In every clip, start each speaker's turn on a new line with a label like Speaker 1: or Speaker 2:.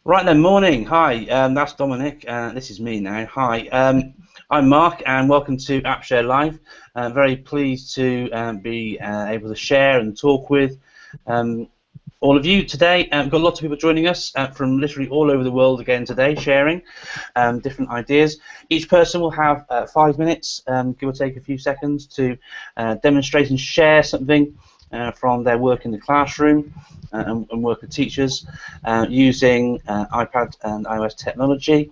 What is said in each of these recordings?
Speaker 1: Right then, morning. Hi, that's Dominic. This is me now. Hi, I'm Mark, and welcome to AppShare Live. Very pleased to be able to share and talk with all of you today. We've got lots of people joining us from literally all over the world again today, sharing different ideas. Each person will have 5 minutes, give or take a few seconds, to demonstrate and share something from their work in the classroom and work with teachers using iPad and iOS technology.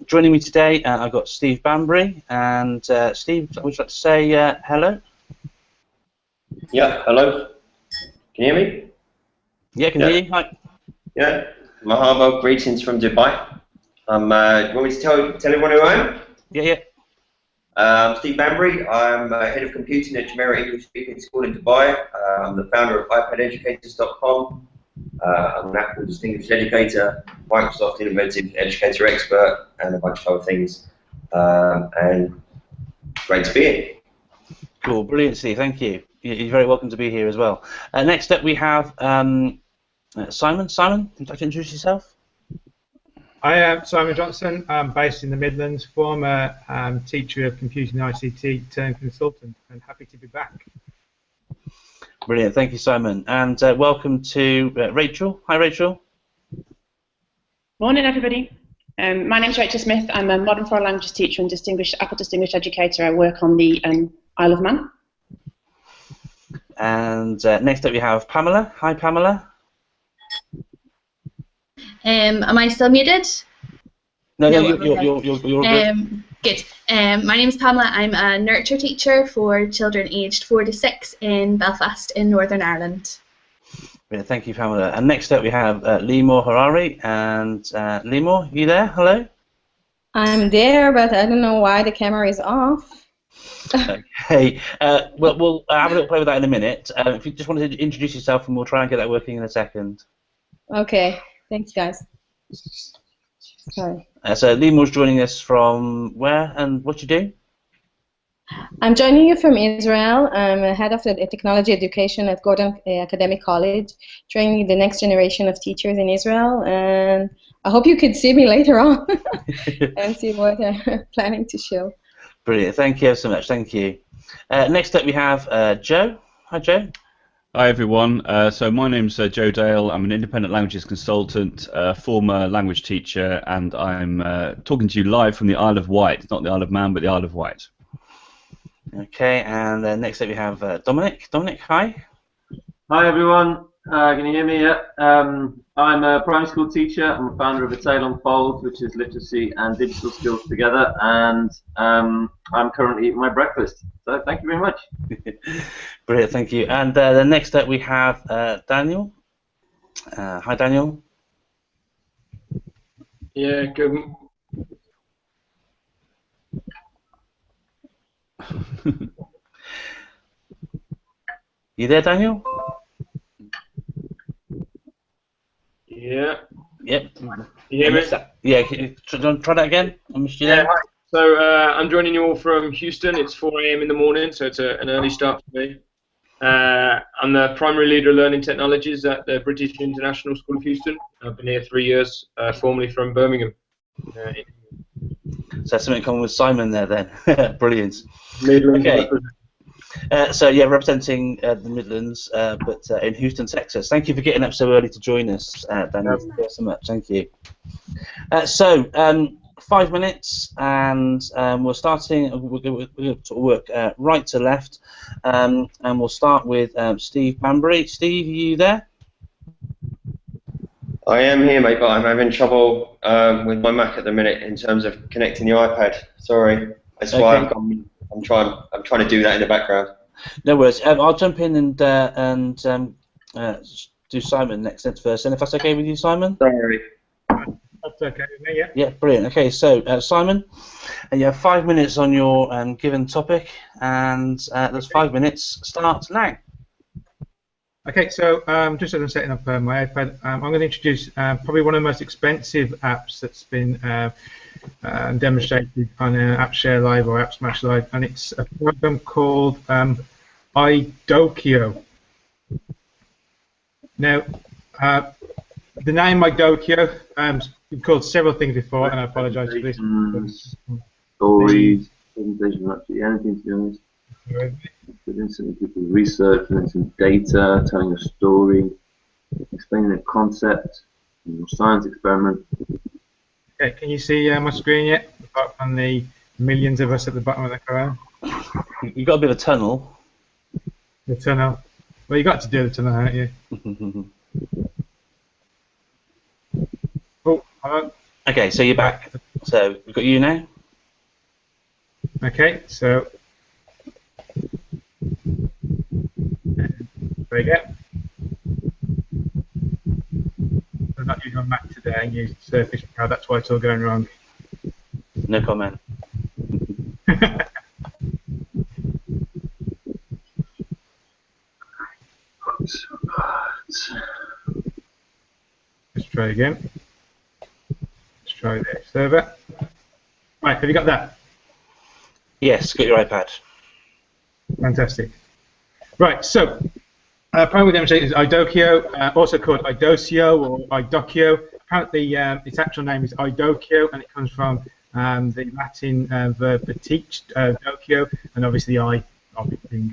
Speaker 1: Joining me today, I've got Steve Banbury, and Steve, would you like to say hello?
Speaker 2: Yeah, hello. Can you hear me?
Speaker 1: Yeah, I can hear you. Hi.
Speaker 2: Yeah, Mahalo, greetings from Dubai. Do you want me to tell everyone who I am?
Speaker 1: Yeah.
Speaker 2: Steve Banbury. I'm head of computing at Jumeirah English Speaking School in Dubai. I'm the founder of iPadeducators.com. I'm an Apple Distinguished Educator, Microsoft Innovative Educator Expert, and a bunch of other things. And great to be here.
Speaker 1: Cool, brilliant, Steve. Thank you. You're very welcome to be here as well. Next up, we have Simon. Simon, would you like to introduce yourself?
Speaker 3: I am Simon Johnson. I'm based in the Midlands, former teacher of computing ICT turned consultant, and happy to be back.
Speaker 1: Brilliant, thank you, Simon. And welcome to Rachel. Hi, Rachel.
Speaker 4: Morning, everybody. My name's Rachel Smith. I'm a modern foreign languages teacher and Apple Distinguished Educator. I work on the Isle of Man.
Speaker 1: And next up we have Pamela. Hi, Pamela.
Speaker 5: Am I still muted?
Speaker 1: No,
Speaker 5: No,
Speaker 1: you're good.
Speaker 5: Good. My name is Pamela. I'm a nurture teacher for children aged 4 to 6 in Belfast in Northern Ireland.
Speaker 1: Brilliant, thank you, Pamela. And next up we have Limor Harari. And Limor, you there? Hello?
Speaker 6: I'm there, but I don't know why the camera is off.
Speaker 1: Okay. Well, we'll have a little play with that in a minute. If you just wanted to introduce yourself, and we'll try and get that working in a second.
Speaker 6: Okay. Thanks, guys. Sorry.
Speaker 1: So Limor's joining us from where, and what you do?
Speaker 6: I'm joining you from Israel. I'm head of the technology education at Gordon Academic College, training the next generation of teachers in Israel. And I hope you could see me later on and see what I'm planning to show.
Speaker 1: Brilliant. Thank you so much. Thank you. Next up, we have Joe. Hi, Joe.
Speaker 7: Hi, everyone. So my name's Joe Dale. I'm an independent languages consultant, former language teacher, and I'm talking to you live from the Isle of Wight. Not the Isle of Man, but the Isle of Wight.
Speaker 1: Okay, and next up we have Dominic. Dominic, hi.
Speaker 8: Hi everyone, can you hear me? Yeah. I'm a primary school teacher. I'm a founder of A Tale Unfolds, which is literacy and digital skills together, and I'm currently eating my breakfast. So thank you very much.
Speaker 1: Brilliant, thank you. And then next up we have Daniel. Hi, Daniel.
Speaker 9: Yeah, good.
Speaker 1: You there, Daniel?
Speaker 9: Yeah.
Speaker 1: Yep.
Speaker 9: You hear me?
Speaker 1: Yeah, can you try that again? I missed you there.
Speaker 9: Hi. So I'm joining you all from Houston. It's 4 AM in the morning, so it's an early start for me. I'm the primary leader of learning technologies at the British International School of Houston. I've been here 3 years, formerly from Birmingham.
Speaker 1: So that's something in common with Simon there then. Brilliant.
Speaker 9: Midlands.
Speaker 1: Okay. So yeah, representing the Midlands, but in Houston, Texas. Thank you for getting up so early to join us, Daniel. Thank you so much. Thank you. So 5 minutes, and we're starting. We're going to sort of work right to left, and we'll start with Steve Banbury. Steve, are you there?
Speaker 2: I am here, mate, but I'm having trouble with my Mac at the minute in terms of connecting the iPad. Sorry, that's why I'm trying to do that in the background.
Speaker 1: No worries. I'll jump in and do Simon next first, and if that's okay with you, Simon.
Speaker 2: Sorry.
Speaker 3: That's okay with me, yeah.
Speaker 1: Yeah, brilliant. Okay, so Simon, you have 5 minutes on your given topic, and those 5 minutes start now.
Speaker 3: Okay, so just as I'm setting up my iPad, I'm going to introduce probably one of the most expensive apps that's been demonstrated on AppShare Live or AppSmash Live, and it's a program called Idokio. Now, the name Idokio, we've called several things before, and I apologise for this.
Speaker 8: Stories, presentation, actually anything to be honest. Doing some research, doing some data, telling a story, explaining a concept, a science experiment.
Speaker 3: Okay, can you see my screen yet? Apart from the millions of us at the bottom of the crowd.
Speaker 1: You've got a bit of a tunnel.
Speaker 3: The tunnel. Well, you got to do the tunnel, haven't you? Oh, hello.
Speaker 1: Okay, so you're back. So we've got you now.
Speaker 3: Okay, so there you go. I'm not using my Mac today. I used Surface Pro. That's why it's all going wrong.
Speaker 1: No comment. Let's try again. Let's try the server. Right, have you got that? Yes, got your iPad.
Speaker 3: Fantastic. Right, so primary demonstration is Idokio, also called Idokio or Idokio. Apparently, its actual name is Idokio, and it comes from the Latin verb to teach, dokio, and obviously I,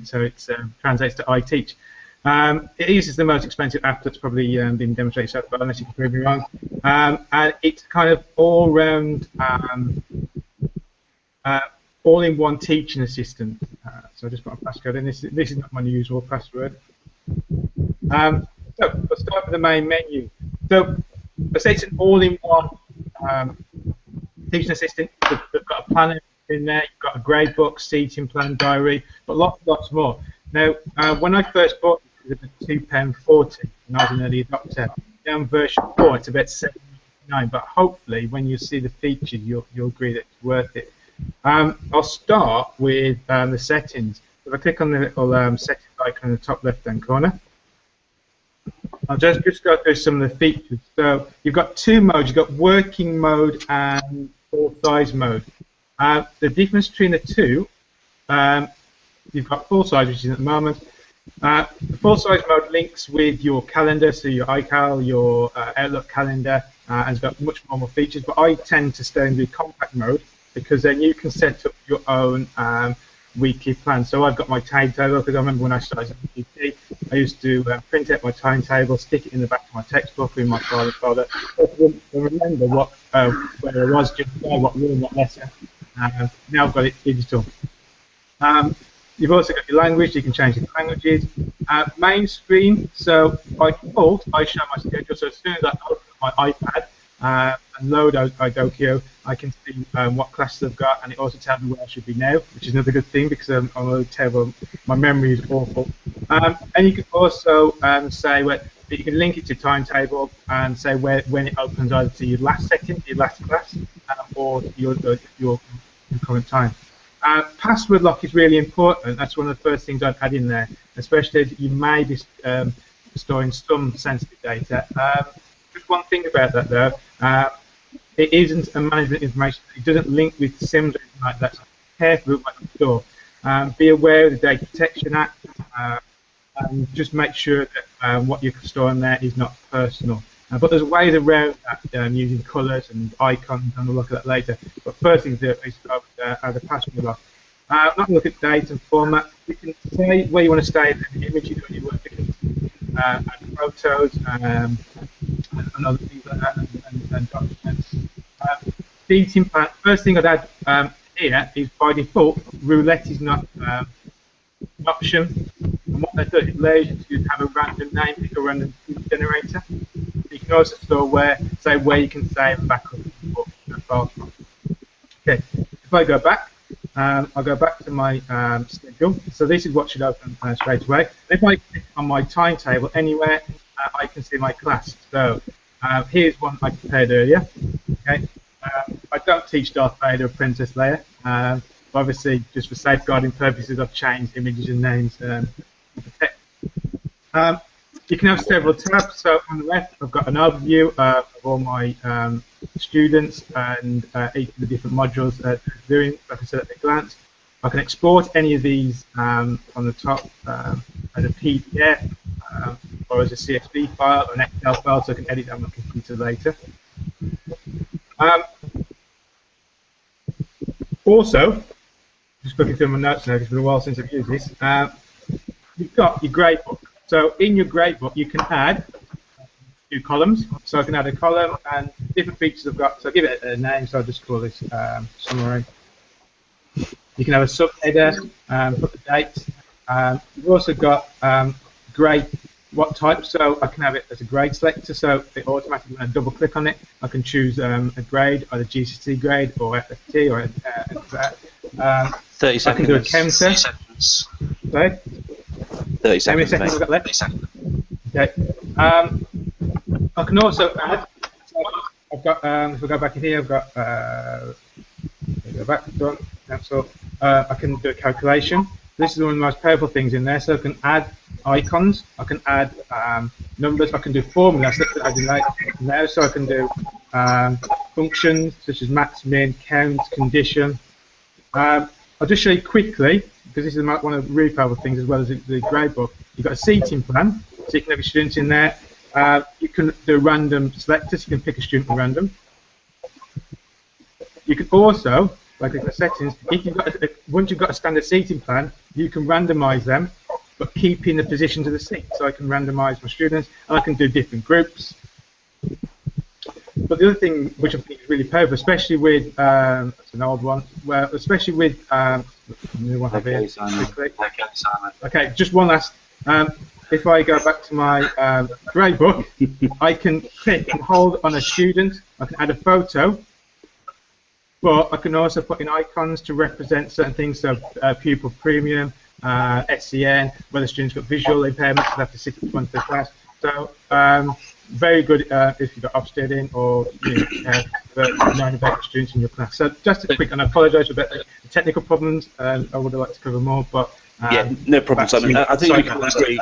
Speaker 3: so it translates to I teach. It uses the most expensive app that's probably been demonstrated so far, unless you can prove me wrong. And it's kind of all-round, all-in-one teaching assistant. So I just put a passcode in. This is not my usual password. So let's start with the main menu. So let's say it's an all-in-one teaching assistant. They've got a planner in there. You've got a grade book, seating plan, diary, but lots more. Now, when I first bought it, it was about £2.40, and I was an early adopter. Now on version 4, it's about £7.99. But hopefully, when you see the features, you'll agree that it's worth it. I'll start with the settings. If I click on the little settings icon in the top left-hand corner, I'll just go through some of the features. So you've got two modes. You've got working mode and full size mode. The difference between the two, you've got full size, which is at the moment. The full size mode links with your calendar, so your iCal, your Outlook calendar, and it's got much more features. But I tend to stay in the compact mode because then you can set up your own weekly plan. So I've got my timetable, because I remember when I started at Kipi, I used to print out my timetable, stick it in the back of my textbook in my file folder, to remember what where I was just there, what room, what lesson. Now I've got it digital. You've also got your language. You can change the languages. Main screen. So by default, I show my schedule. So as soon as I open my iPad and load Idokio, I can see what classes I've got, and it also tells me where I should be now, which is another good thing because I'm really terrible. My memory is awful. And you can also say you can link it to timetable and say when it opens either to your last setting, your last class, or your current time. Password lock is really important. That's one of the first things I'd add in there, especially as you may be storing some sensitive data. Just one thing about that though, it isn't a management information. It doesn't link with SIMs or anything like that. So be careful with what you store. Be aware of the Data Protection Act, and just make sure that what you're storing there is not personal. But there's ways around that using colours and icons, and we'll look at that later. But first thing to do is add the password lock. I'm not going to look at date and format. You can say where you want to stay the image you do your work. You can add photos and other things like that, and documents. Seating plan. First thing I'd add here is by default, roulette is not an option. And what that does, it allows you to have a random name, pick a random generator. You can also store where you can save and back up the file. Okay, if I go back, I'll go back to my schedule. So this is what should open straight away. If I click on my timetable anywhere, I can see my class. So here's one I prepared earlier. Okay, I don't teach Darth Vader or Princess Leia. Obviously, just for safeguarding purposes, I've changed images and names. You can have several tabs. So on the left, I've got an overview of all my students and each of the different modules that they're doing, like I said at a glance. I can export any of these on the top as a PDF or as a CSV file or an Excel file, so I can edit on my computer later. Also, just looking through my notes now, because it's been a while since I've used this, you've got your gradebook. So in your gradebook, you can add 2 columns. So I can add a column and different features I've got. So I'll give it a name, so I'll just call this summary. You can have a subheader, put the date. You've also got grade, what type, so I can have it as a grade selector, so it automatically, when I double click on it, I can choose a grade, either GCSE grade or FFT or
Speaker 1: 30 seconds.
Speaker 3: I can do a counter. 30
Speaker 1: seconds.
Speaker 3: Sorry?
Speaker 1: 30 seconds.
Speaker 3: How many seconds have I got left?
Speaker 1: 30 seconds.
Speaker 3: Okay. I can also add, I've got, if we go back in here, I've got, go back, done, cancel. I can do a calculation. This is one of the most powerful things in there, so I can add icons, I can add numbers, I can do formulas that I do like now, so I can do functions such as max, min, count, condition. I'll just show you quickly, because this is one of the really powerful things as well as the gradebook. You've got a seating plan, so you can have your students in there. You can do random selectors, you can pick a student at random. You can also, like in the settings, if you've got once you've got a standard seating plan, you can randomize them, but keep in the positions of the seat. So I can randomize my students, and I can do different groups. But the other thing which I think is really powerful, especially with, that's an old one, well, especially with, new one here, okay, just one last, if I go back to my gradebook, I can click and hold on a student, I can add a photo, but I can also put in icons to represent certain things, so pupil premium, SCN, whether students got visual impairments, they have to sit in front of the class. So very good if you've got Ofsted in or non-vet students in your class. So just a quick, and I apologise for the technical problems, I would have liked to cover more, but
Speaker 1: yeah, no problem, Simon. I think we can agree.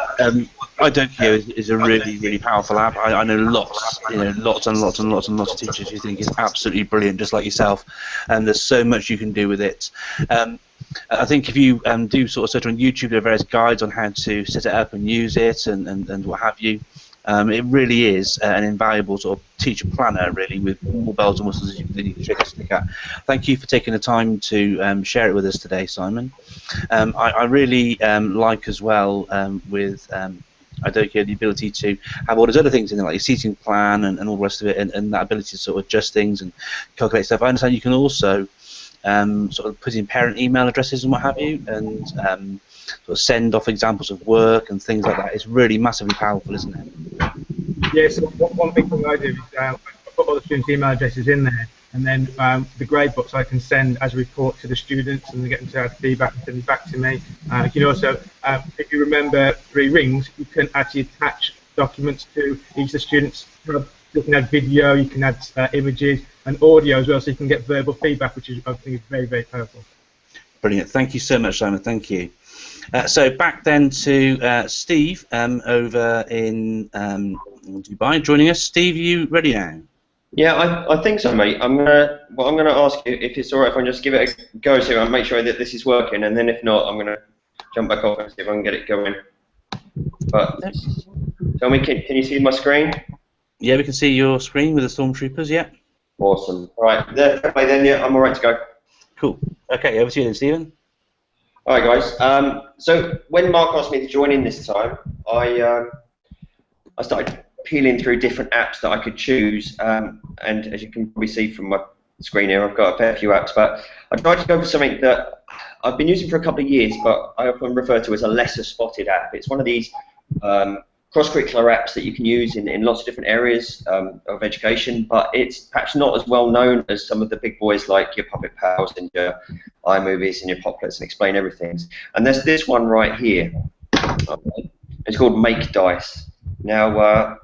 Speaker 1: Idokio is a really, really powerful app. I know lots, lots and lots and lots and lots of teachers who think it's absolutely brilliant, just like yourself. And there's so much you can do with it. I think if you do sort of search on YouTube, there are various guides on how to set it up and use it and what have you. It really is an invaluable sort of teacher planner, really, with more bells and whistles as you can shake a stick at. Thank you for taking the time to share it with us today, Simon. I really like as well with Idokio the ability to have all those other things in there, like your seating plan and all the rest of it, and that ability to sort of adjust things and calculate stuff. I understand you can also sort of put in parent email addresses and what have you, and sort of send off examples of work and things like that. It's really massively powerful, isn't it?
Speaker 3: Yeah, so one big thing I do is I put all the students' email addresses in there, and then the gradebooks I can send as a report to the students, and they get them to add feedback and send it back to me. You can also, if you remember 3 rings, you can actually attach documents to each of the students. You can add video, you can add images and audio as well, so you can get verbal feedback, which is, I think, is very, very powerful.
Speaker 1: Brilliant. Thank you so much, Simon. Thank you. So back then to Steve over in Dubai joining us. Steve, are you ready now?
Speaker 2: Yeah, I think so, mate. I'm gonna ask you if it's all right if I just give it a go here and make sure that this is working, and then if not, I'm gonna jump back off and see if I can get it going. But tell me, can you see my screen?
Speaker 1: Yeah, we can see your screen with the stormtroopers. Yeah.
Speaker 2: Awesome. All right, that way then. Yeah, I'm all right to go.
Speaker 1: Cool. Okay, over to you then, Stephen.
Speaker 2: All right, guys. So when Mark asked me to join in this time, I started peeling through different apps that I could choose, and as you can probably see from my screen here, I've got a fair few apps, but I tried to go for something that I've been using for a couple of years, but I often refer to as a lesser spotted app. It's one of these cross-curricular apps that you can use in lots of different areas of education, but it's perhaps not as well known as some of the big boys like your Puppet Pals and your iMovies and your Poplets and Explain Everything. And there's this one right here. Okay. It's called Make Dice. Now,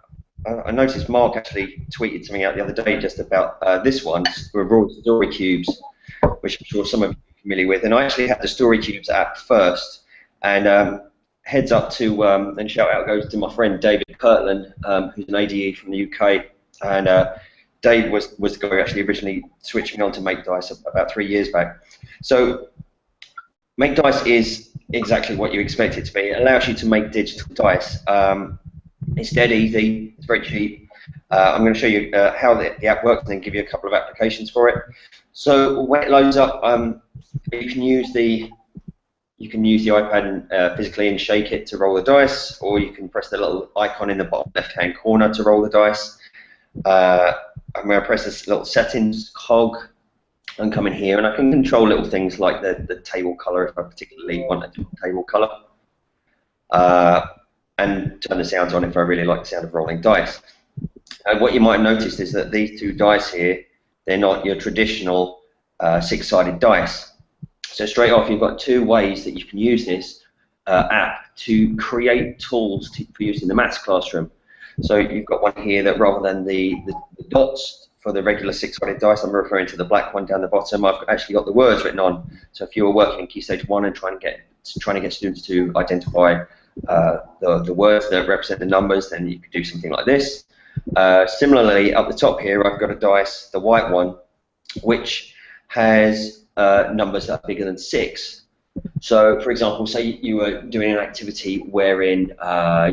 Speaker 2: I noticed Mark actually tweeted something out the other day just about this one, raw story cubes, which I'm sure some of you are familiar with. And I actually had the Story Cubes app first, and heads up to and shout out goes to my friend David Kirtland, who's an ADE from the UK, and Dave was the guy who actually originally switched me on to Make Dice about 3 years back. So Make Dice is exactly what you expect it to be. It allows you to make digital dice. It's dead easy. It's very cheap. I'm going to show you how the app works and then give you a couple of applications for it. So when it loads up, you can use the iPad and, physically and shake it to roll the dice, or you can press the little icon in the bottom left-hand corner to roll the dice. I'm going to press this little settings cog and come in here, and I can control little things like the table color if I particularly want a different table color, and turn the sounds on if I really like the sound of rolling dice. And what you might have noticed is that these two dice here, they're not your traditional six-sided dice. So straight off, you've got two ways that you can use this app to create tools for use in the maths classroom. So you've got one here that rather than the dots for the regular six-sided dice, I'm referring to the black one down the bottom, I've actually got the words written on. So if you were working in Key Stage 1 and trying to get students to identify the words that represent the numbers, then you could do something like this. Similarly, up the top here, I've got a dice, the white one, which has numbers that are bigger than 6. So, for example, say you were doing an activity wherein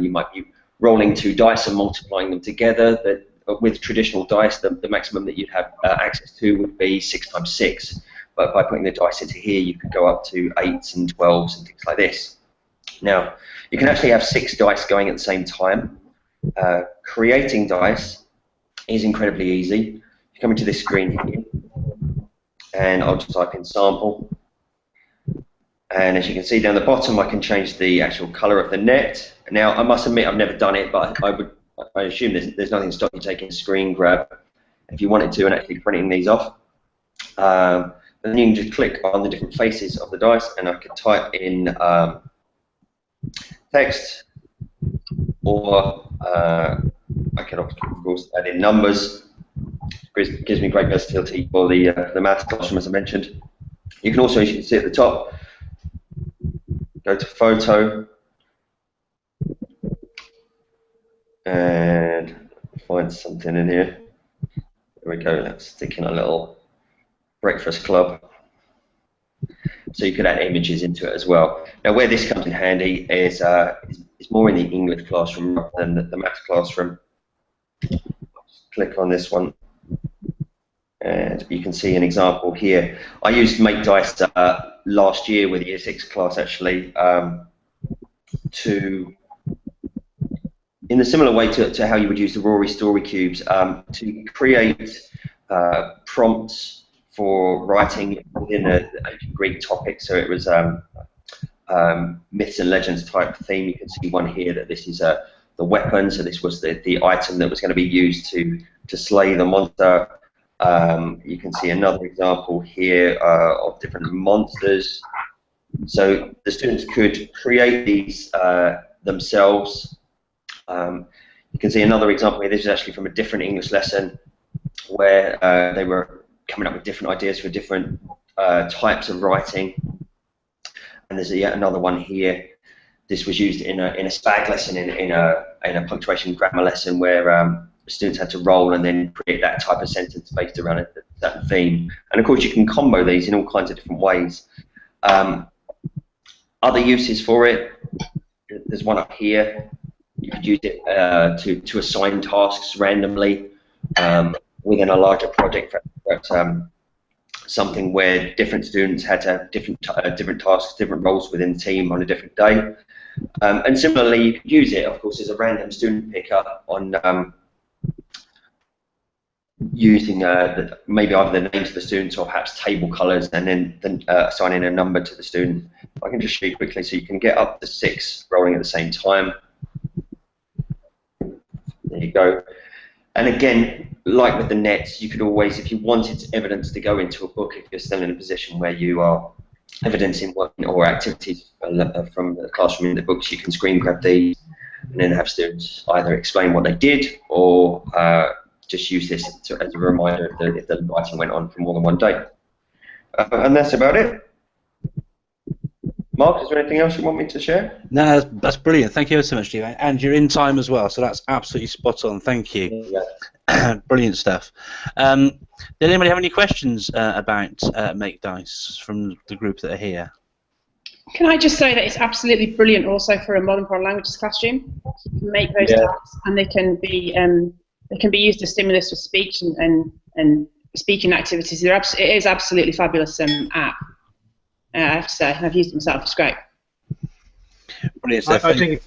Speaker 2: you might be rolling two dice and multiplying them together. That with traditional dice, the maximum that you'd have access to would be 6 times 6. But by putting the dice into here, you could go up to 8s and 12s and things like this. Now, you can actually have 6 dice going at the same time. Creating dice is incredibly easy. You come into this screen here, and I'll just type in sample. And as you can see down the bottom, I can change the actual color of the net. Now, I must admit, I've never done it, but I assume there's nothing to stop you taking a screen grab if you wanted to and actually printing these off. Then you can just click on the different faces of the dice, and I could type in text, or I could, of course, add in numbers. It gives me great versatility for the maths classroom, as I mentioned. You can also, as you can see at the top, go to photo and find something in here. There we go. Let's stick in a little breakfast club. So you could add images into it as well. Now, where this comes in handy is more in the English classroom rather than the maths classroom. Click on this one, and you can see an example here. I used Make Dice last year with the Year 6 class, actually, in a similar way to how you would use the Rory story cubes, to create prompts for writing within an ancient Greek topic. So it was myths and legends type theme. You can see one here that this is the weapon. So this was the item that was going to be used to slay the monster. You can see another example here of different monsters. So the students could create these themselves. You can see another example here. This is actually from a different English lesson where they were coming up with different ideas for different types of writing. And there's yet another one here. This was used in a SPAG lesson, in a punctuation grammar lesson, where students had to roll and then create that type of sentence based around that theme. And of course, you can combo these in all kinds of different ways. Other uses for it, there's one up here. You could use it to assign tasks randomly within a larger project, perhaps something where different students had to have different tasks, different roles within the team on a different day. And similarly, you could use it, of course, as a random student picker on using maybe either the names of the students or perhaps table colors, and then assigning a number to the student. I can just show you quickly, so you can get up to 6 rolling at the same time. There you go. And again, like with the nets, you could always, if you wanted evidence to go into a book, if you're still in a position where you are evidencing work or activities from the classroom in the books, you can screen grab these and then have students either explain what they did or just use this as a reminder if the writing went on for more than one day. And that's about it. Mark, is there anything else you want me to share?
Speaker 1: No, that's brilliant. Thank you so much, Steve. And you're in time as well, so that's absolutely spot on. Thank you. Yeah. Brilliant stuff. Did anybody have any questions about Make Dice from the group that are here?
Speaker 4: Can I just say that it's absolutely brilliant also for a modern foreign languages classroom. You can make those tasks, and they can be used as stimulus for speech and speaking activities. It is absolutely fabulous app. I have to say, I've used it myself. It's great.
Speaker 1: Brilliant.
Speaker 3: I think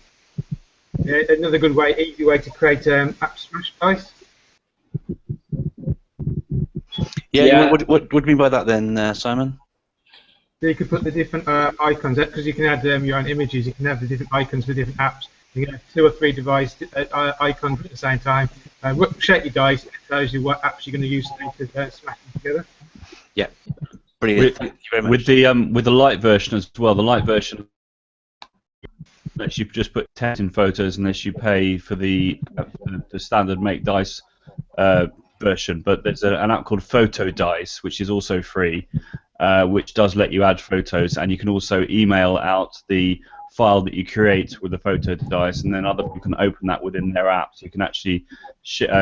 Speaker 3: it's another good way, easy way to create app smash dice.
Speaker 1: Yeah. What do you mean by that then, Simon?
Speaker 3: So you could put the different icons, because you can add your own images. You can have the different icons for different apps. You can have 2 or 3 device icons at the same time. Shake your dice. It tells you what apps you're going to use to smash them together.
Speaker 1: Yeah, brilliant. Thank you very much.
Speaker 7: With the light version as well. The light version lets you just put text in photos unless you pay for the standard make dice version. But there's an app called Photo Dice, which is also free, which does let you add photos, and you can also email out the file that you create with the photo dice, and then other people can open that within their app. So you can actually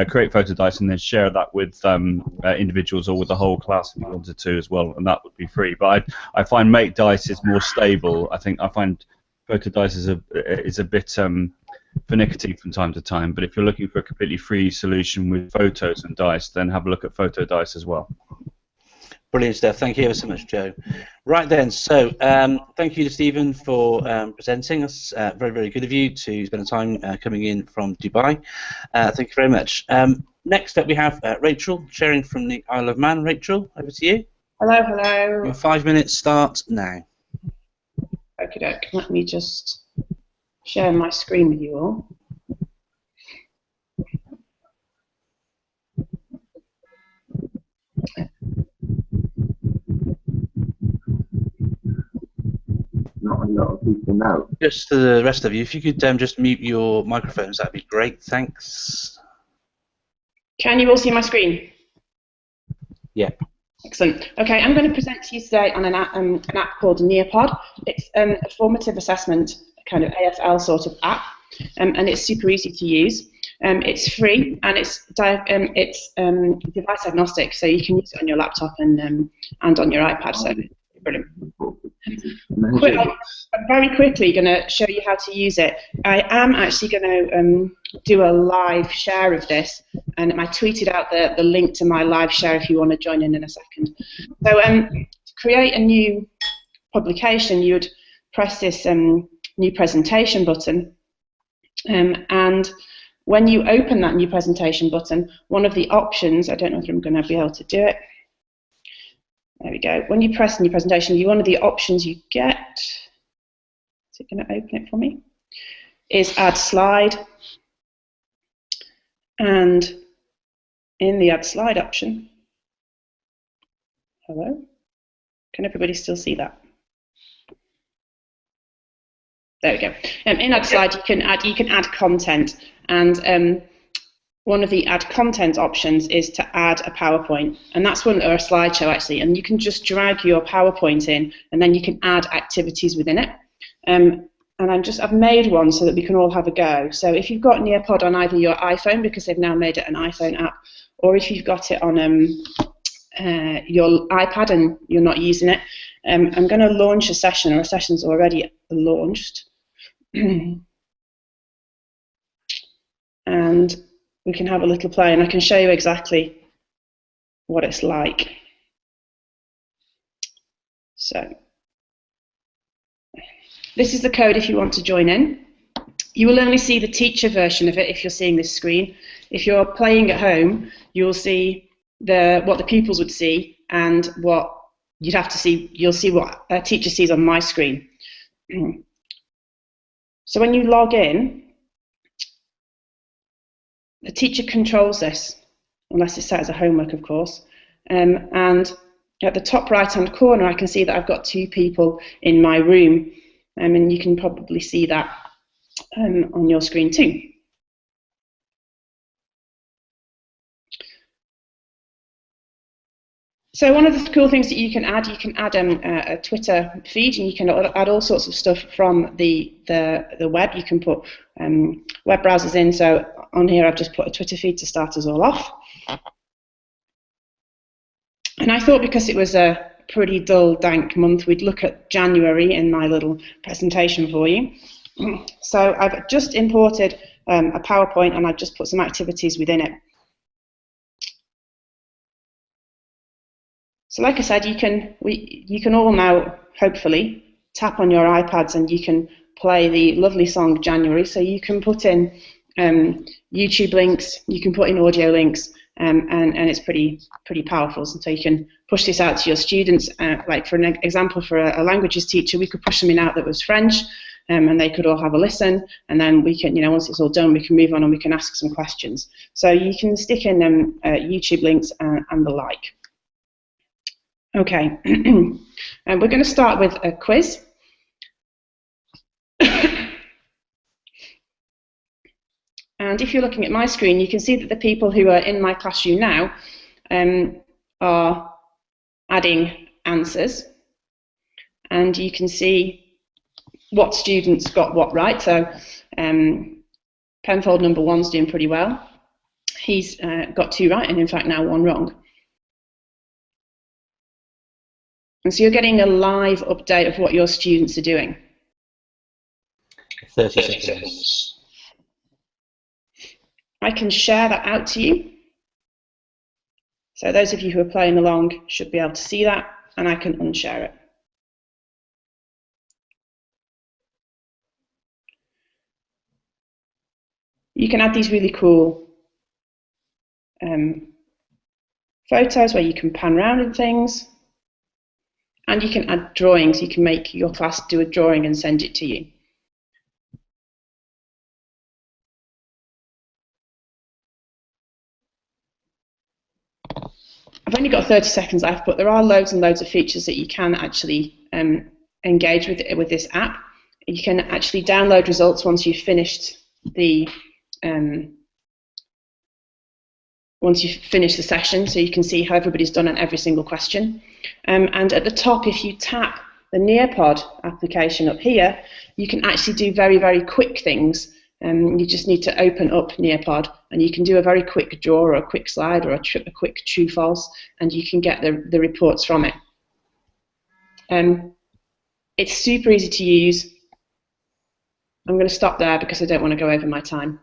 Speaker 7: create photo dice and then share that with individuals or with the whole class if you wanted to as well, and that would be free. But I find make dice is more stable. I find photo dice is a bit finicky from time to time. But if you're looking for a completely free solution with photos and dice, then have a look at photo dice as well.
Speaker 1: Brilliant stuff. Thank you ever so much, Joe. Right then, so thank you to Stephen for presenting us. Very, very good of you to spend the time coming in from Dubai. Thank you very much. Next up we have Rachel, sharing from the Isle of Man. Rachel, over to you.
Speaker 4: Hello, hello.
Speaker 1: Your 5 minutes start now.
Speaker 4: Okie doke. Let me just share my screen with you all.
Speaker 2: Not a lot of people know.
Speaker 1: Just to the rest of you, if you could just mute your microphones, that'd be great. Thanks.
Speaker 4: Can you all see my screen?
Speaker 1: Yeah.
Speaker 4: Excellent. Okay, I'm going to present to you today on an app called Nearpod. It's a formative assessment, kind of AFL sort of app, and it's super easy to use. It's free, and it's device agnostic, so you can use it on your laptop and on your iPad. So brilliant. I'm very quickly going to show you how to use it. I am actually going to do a live share of this, and I tweeted out the link to my live share if you want to join in a second. So to create a new publication, you would press this new presentation button, and when you open that new presentation button, one of the options, I don't know if I'm going to be able to do it. There we go. When you press new presentation, one of the options you get, is it going to open it for me, is add slide. And in the add slide option, hello, can everybody still see that? There we go. In add slide, you can add content, and one of the add content options is to add a PowerPoint, and that's one, or a slideshow actually, and you can just drag your PowerPoint in, and then you can add activities within it. And I've made one so that we can all have a go. So if you've got Nearpod on either your iPhone, because they've now made it an iPhone app, or if you've got it on your iPad and you're not using it, I'm going to launch a session, or a session's already launched. And we can have a little play, and I can show you exactly what it's like. So this is the code if you want to join in. You will only see the teacher version of it if you're seeing this screen. If you're playing at home, you'll see what the pupils would see, and what you'd have to see, you'll see what a teacher sees on my screen. So when you log in, the teacher controls this, unless it's set as a homework, of course. And at the top right-hand corner, I can see that I've got 2 people in my room, and you can probably see that on your screen too. So one of the cool things that you can add a Twitter feed, and you can add all sorts of stuff from the web. You can put web browsers in. So on here, I've just put a Twitter feed to start us all off. And I thought, because it was a pretty dull, dank month, we'd look at January in my little presentation for you. So I've just imported a PowerPoint, and I've just put some activities within it. So like I said, you can all now, hopefully, tap on your iPads and you can play the lovely song January. So you can put in YouTube links, you can put in audio links, and it's pretty powerful. So you can push this out to your students. Like for an example, for a languages teacher, we could push something out that was French, and they could all have a listen. And then we can, once it's all done, we can move on and we can ask some questions. So you can stick in YouTube links and the like. Okay, and we're going to start with a quiz. And if you're looking at my screen, you can see that the people who are in my classroom now are adding answers. And you can see what students got what right. So Penfold number 1's doing pretty well. He's got 2 right, and in fact now 1 wrong. And so you're getting a live update of what your students are doing.
Speaker 1: 30 seconds.
Speaker 4: I can share that out to you. So those of you who are playing along should be able to see that, and I can unshare it. You can add these really cool photos where you can pan around and things. And you can add drawings. You can make your class do a drawing and send it to you. I've only got 30 seconds left, but there are loads and loads of features that you can actually engage with this app. You can actually download results once you've finished the session, so you can see how everybody's done on every single question. And at the top, if you tap the Nearpod application up here, you can actually do very, very quick things. You just need to open up Nearpod, and you can do a very quick draw or a quick slide or a quick true-false, and you can get the reports from it. It's super easy to use. I'm going to stop there because I don't want to go over my time.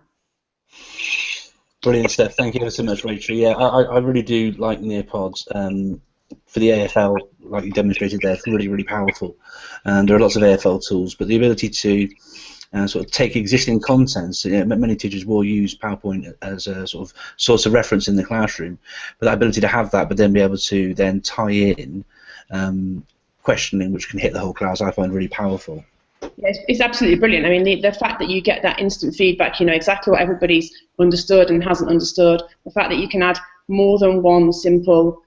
Speaker 1: Brilliant stuff. Thank you ever so much, Rachel. Yeah, I really do like Nearpods. For the AFL, like you demonstrated there, it's really, really powerful. And there are lots of AFL tools, but the ability to sort of take existing contents, many teachers will use PowerPoint as a sort of source of reference in the classroom, but that ability to have that, but then be able to then tie in questioning, which can hit the whole class, I find really powerful.
Speaker 4: Yeah, it's absolutely brilliant. I mean, the fact that you get that instant feedback, exactly what everybody's understood and hasn't understood, the fact that you can add more than one simple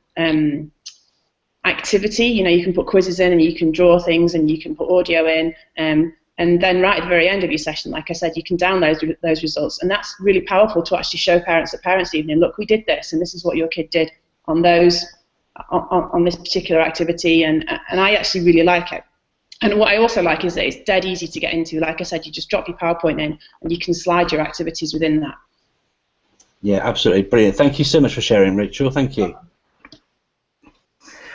Speaker 4: activity, you can put quizzes in and you can draw things and you can put audio in, and then right at the very end of your session, like I said, you can download those results, and that's really powerful to actually show parents at Parents' Evening, look, we did this, and this is what your kid did on those, on this particular activity, and I actually really like it. And what I also like is that it's dead easy to get into. Like I said, you just drop your PowerPoint in and you can slide your activities within that.
Speaker 1: Yeah, absolutely. Brilliant. Thank you so much for sharing, Rachel. Thank you.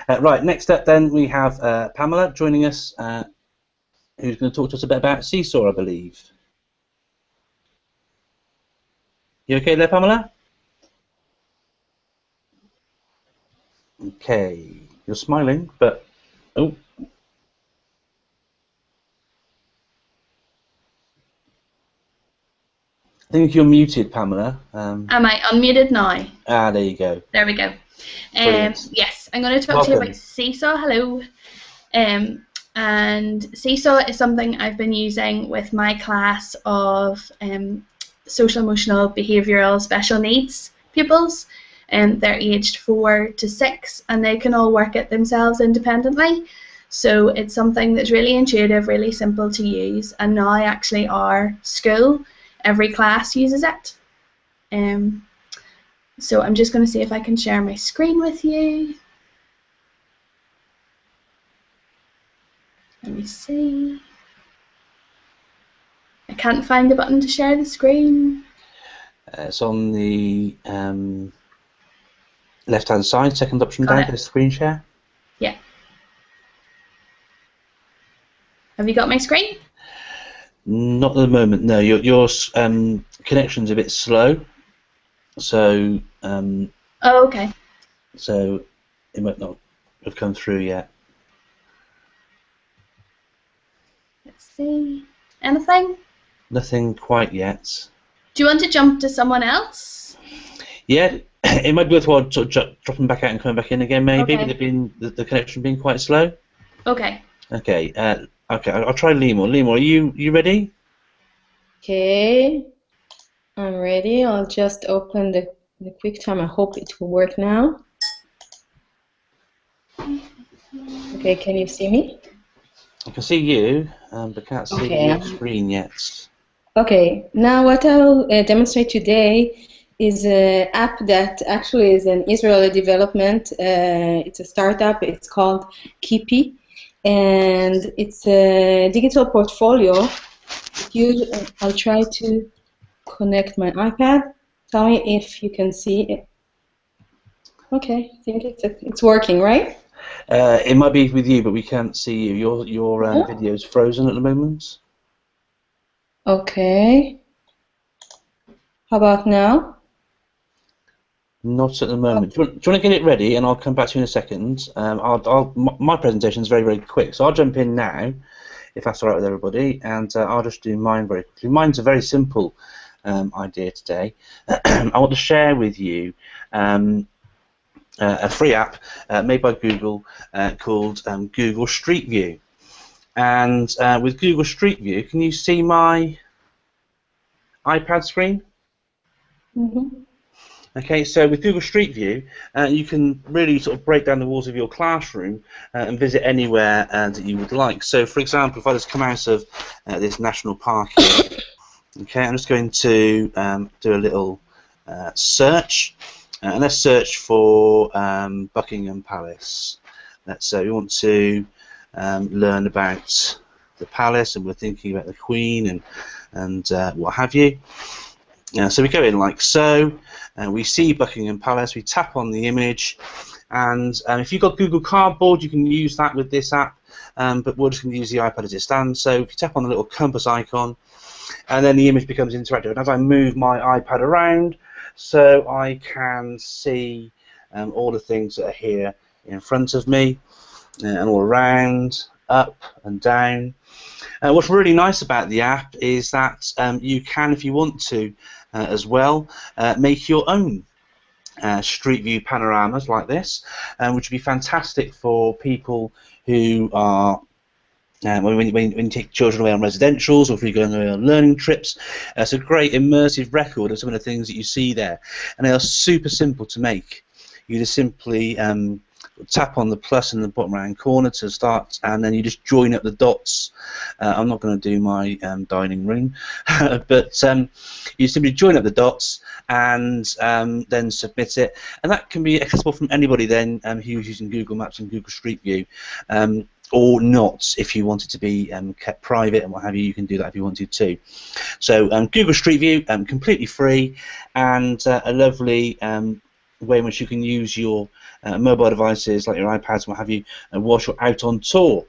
Speaker 1: Right, next up then we have Pamela joining us, who's going to talk to us a bit about Seesaw, I believe. You okay there, Pamela? Okay. You're smiling, but... Oh. I think you're muted, Pamela.
Speaker 5: Am I unmuted now?
Speaker 1: Ah, there you go.
Speaker 5: There we go. Yes, I'm going to talk to you about Seesaw. Hello. And Seesaw is something I've been using with my class of social emotional behavioural special needs pupils. They're aged 4 to 6 and they can all work it themselves independently. So it's something that's really intuitive, really simple to use, and now actually our school, every class uses it. So I'm just going to see if I can share my screen with you. Let me see. I can't find the button to share the screen.
Speaker 1: It's on the left-hand side, second option down, the screen share.
Speaker 5: Yeah. Have you got my screen?
Speaker 1: Not at the moment. No, your connection's a bit slow. So.
Speaker 5: Oh, okay.
Speaker 1: So it might not have come through yet.
Speaker 5: Let's see. Anything?
Speaker 1: Nothing quite yet.
Speaker 5: Do you want to jump to someone else?
Speaker 1: Yeah, it might be worthwhile sort of dropping back out and coming back in again, maybe.
Speaker 5: Okay.
Speaker 1: With it being the connection being quite slow.
Speaker 5: Okay.
Speaker 1: Okay. Okay. I'll try Lemur. Lemur, are you ready?
Speaker 6: Okay, I'm ready. I'll just open the QuickTime. I hope it will work now. Okay, can you see me?
Speaker 1: I can see you, but can't see
Speaker 6: Okay.
Speaker 1: your screen yet.
Speaker 6: Okay, now what I'll demonstrate today is an app that actually is an Israeli development. It's a startup. It's called Kipi, and it's a digital portfolio. I'll try to connect my iPad. Tell me if you can see it. Okay, I think it's working, right?
Speaker 1: It might be with you, but we can't see you. Your video's frozen at the moment.
Speaker 6: Okay. How about now?
Speaker 1: Not at the moment. Do you want to get it ready, and I'll come back to you in a second. My presentation is very, very quick, so I'll jump in now, if that's all right with everybody, and I'll just do mine very quickly. Mine's a very simple idea today. I want to share with you a free app made by Google called Google Street View. And with Google Street View, can you see my iPad screen?
Speaker 6: Mm-hmm.
Speaker 1: Okay, so with Google Street View, you can really sort of break down the walls of your classroom and visit anywhere that you would like. So, for example, if I just come out of this national park here, okay, I'm just going to do a little search, and let's search for Buckingham Palace. We want to learn about the palace, and we're thinking about the Queen and what have you. So we go in like so, and we see Buckingham Palace, we tap on the image, and if you've got Google Cardboard, you can use that with this app, but we're just going to use the iPad as it stands. So if you tap on the little compass icon, and then the image becomes interactive. And as I move my iPad around, so I can see all the things that are here in front of me, and all around, up and down. What's really nice about the app is that you can, if you want to, as well, make your own street view panoramas like this, which would be fantastic for people who are when you take children away on residentials, or if you're going away on learning trips. It's a great immersive record of some of the things that you see there, and they are super simple to make. You just simply tap on the plus in the bottom right hand corner to start, and then you just join up the dots. I'm not going to do my dining room, but you simply join up the dots and then submit it, and that can be accessible from anybody then who's using Google Maps and Google Street View, or not. If you want it to be kept private and what have you, you can do that if you wanted to. So Google Street View, completely free, and a lovely way in which you can use your mobile devices like your iPads and what have you, whilst you're out on tour.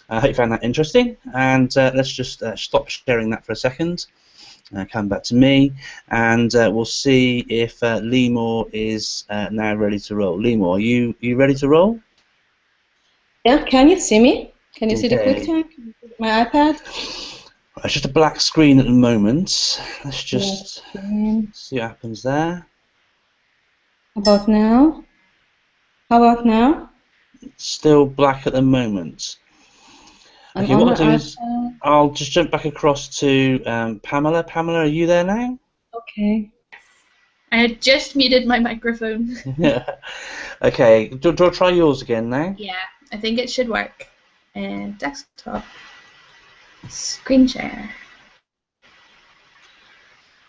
Speaker 1: I hope you found that interesting, and let's just stop sharing that for a second. Come back to me, and we'll see if Lemur is now ready to roll. Lemur, are you ready to roll?
Speaker 6: Yeah, can you see me? Can you see the
Speaker 1: Okay.
Speaker 6: QuickTime? My iPad?
Speaker 1: It's just a black screen at the moment. Let's just see what happens there.
Speaker 6: How about now? How about now?
Speaker 1: Still black at the moment. Okay, what I'll do is I'll just jump back across to Pamela. Pamela, are you there now?
Speaker 6: Okay.
Speaker 5: I had just muted my microphone.
Speaker 1: Okay, do I try yours again now?
Speaker 5: Yeah, I think it should work. Desktop. Screen share.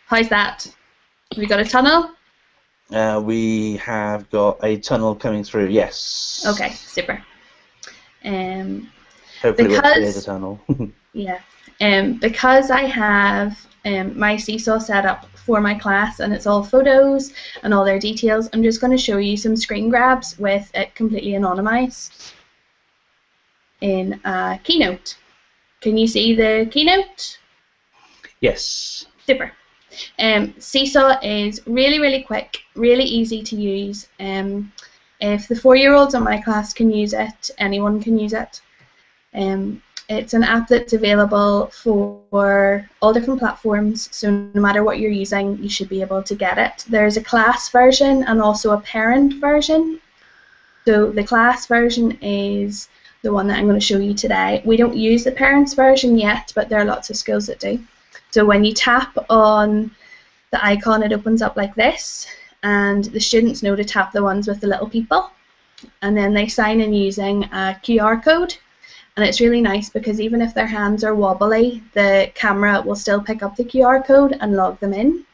Speaker 5: How's that? Have we got a tunnel?
Speaker 1: We have got a tunnel coming through, yes.
Speaker 5: Okay, super.
Speaker 1: Hopefully we'll clear the tunnel.
Speaker 5: Yeah. Because I have my Seesaw set up for my class, and it's all photos and all their details, I'm just going to show you some screen grabs with it completely anonymized in Keynote. Can you see the keynote?
Speaker 1: Yes.
Speaker 5: Super. Seesaw is really, really quick, really easy to use. If the 4-year-olds in my class can use it, anyone can use it. It's an app that's available for all different platforms, so no matter what you're using, you should be able to get it. There's a class version and also a parent version. So the class version is the one that I'm going to show you today. We don't use the parents version yet, but there are lots of schools that do. So when you tap on the icon, it opens up like this, and the students know to tap the ones with the little people, and then they sign in using a QR code. And it's really nice because even if their hands are wobbly, the camera will still pick up the QR code and log them in.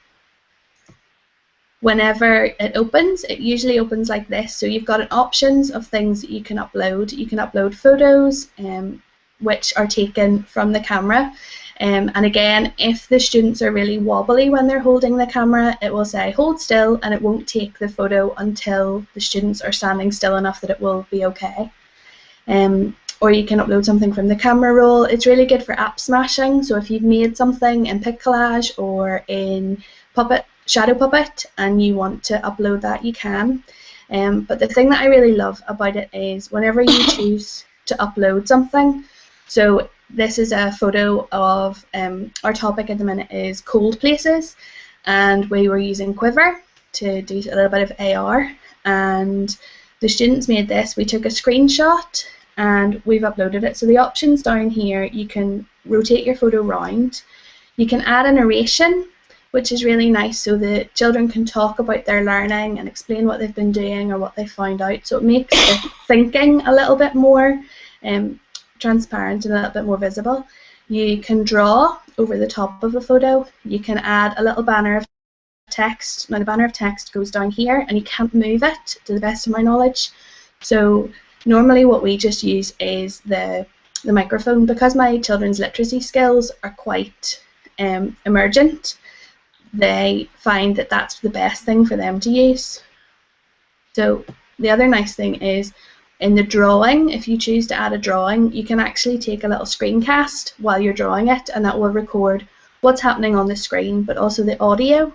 Speaker 5: Whenever it opens, it usually opens like this. So you've got options of things that you can upload. You can upload photos, which are taken from the camera. And again, if the students are really wobbly when they're holding the camera, it will say hold still, and it won't take the photo until the students are standing still enough that it will be okay. Or you can upload something from the camera roll. It's really good for app smashing. So if you've made something in PicCollage or in Shadow Puppet and you want to upload that, you can. But the thing that I really love about it is whenever you choose to upload something, so this is a photo of our topic at the minute is cold places, and we were using Quiver to do a little bit of AR, and the students made this. We took a screenshot and we've uploaded it. So the options down here, you can rotate your photo round. You can add a narration, which is really nice, so the children can talk about their learning and explain what they've been doing or what they found out. So it makes the thinking a little bit more transparent and a little bit more visible. You can draw over the top of a photo. You can add a little banner of text. Now the banner of text goes down here and you can't move it, to the best of my knowledge. So normally what we just use is the microphone. Because my children's literacy skills are quite emergent, they find that that's the best thing for them to use. So the other nice thing is in the drawing, if you choose to add a drawing, you can actually take a little screencast while you're drawing it, and that will record what's happening on the screen, but also the audio.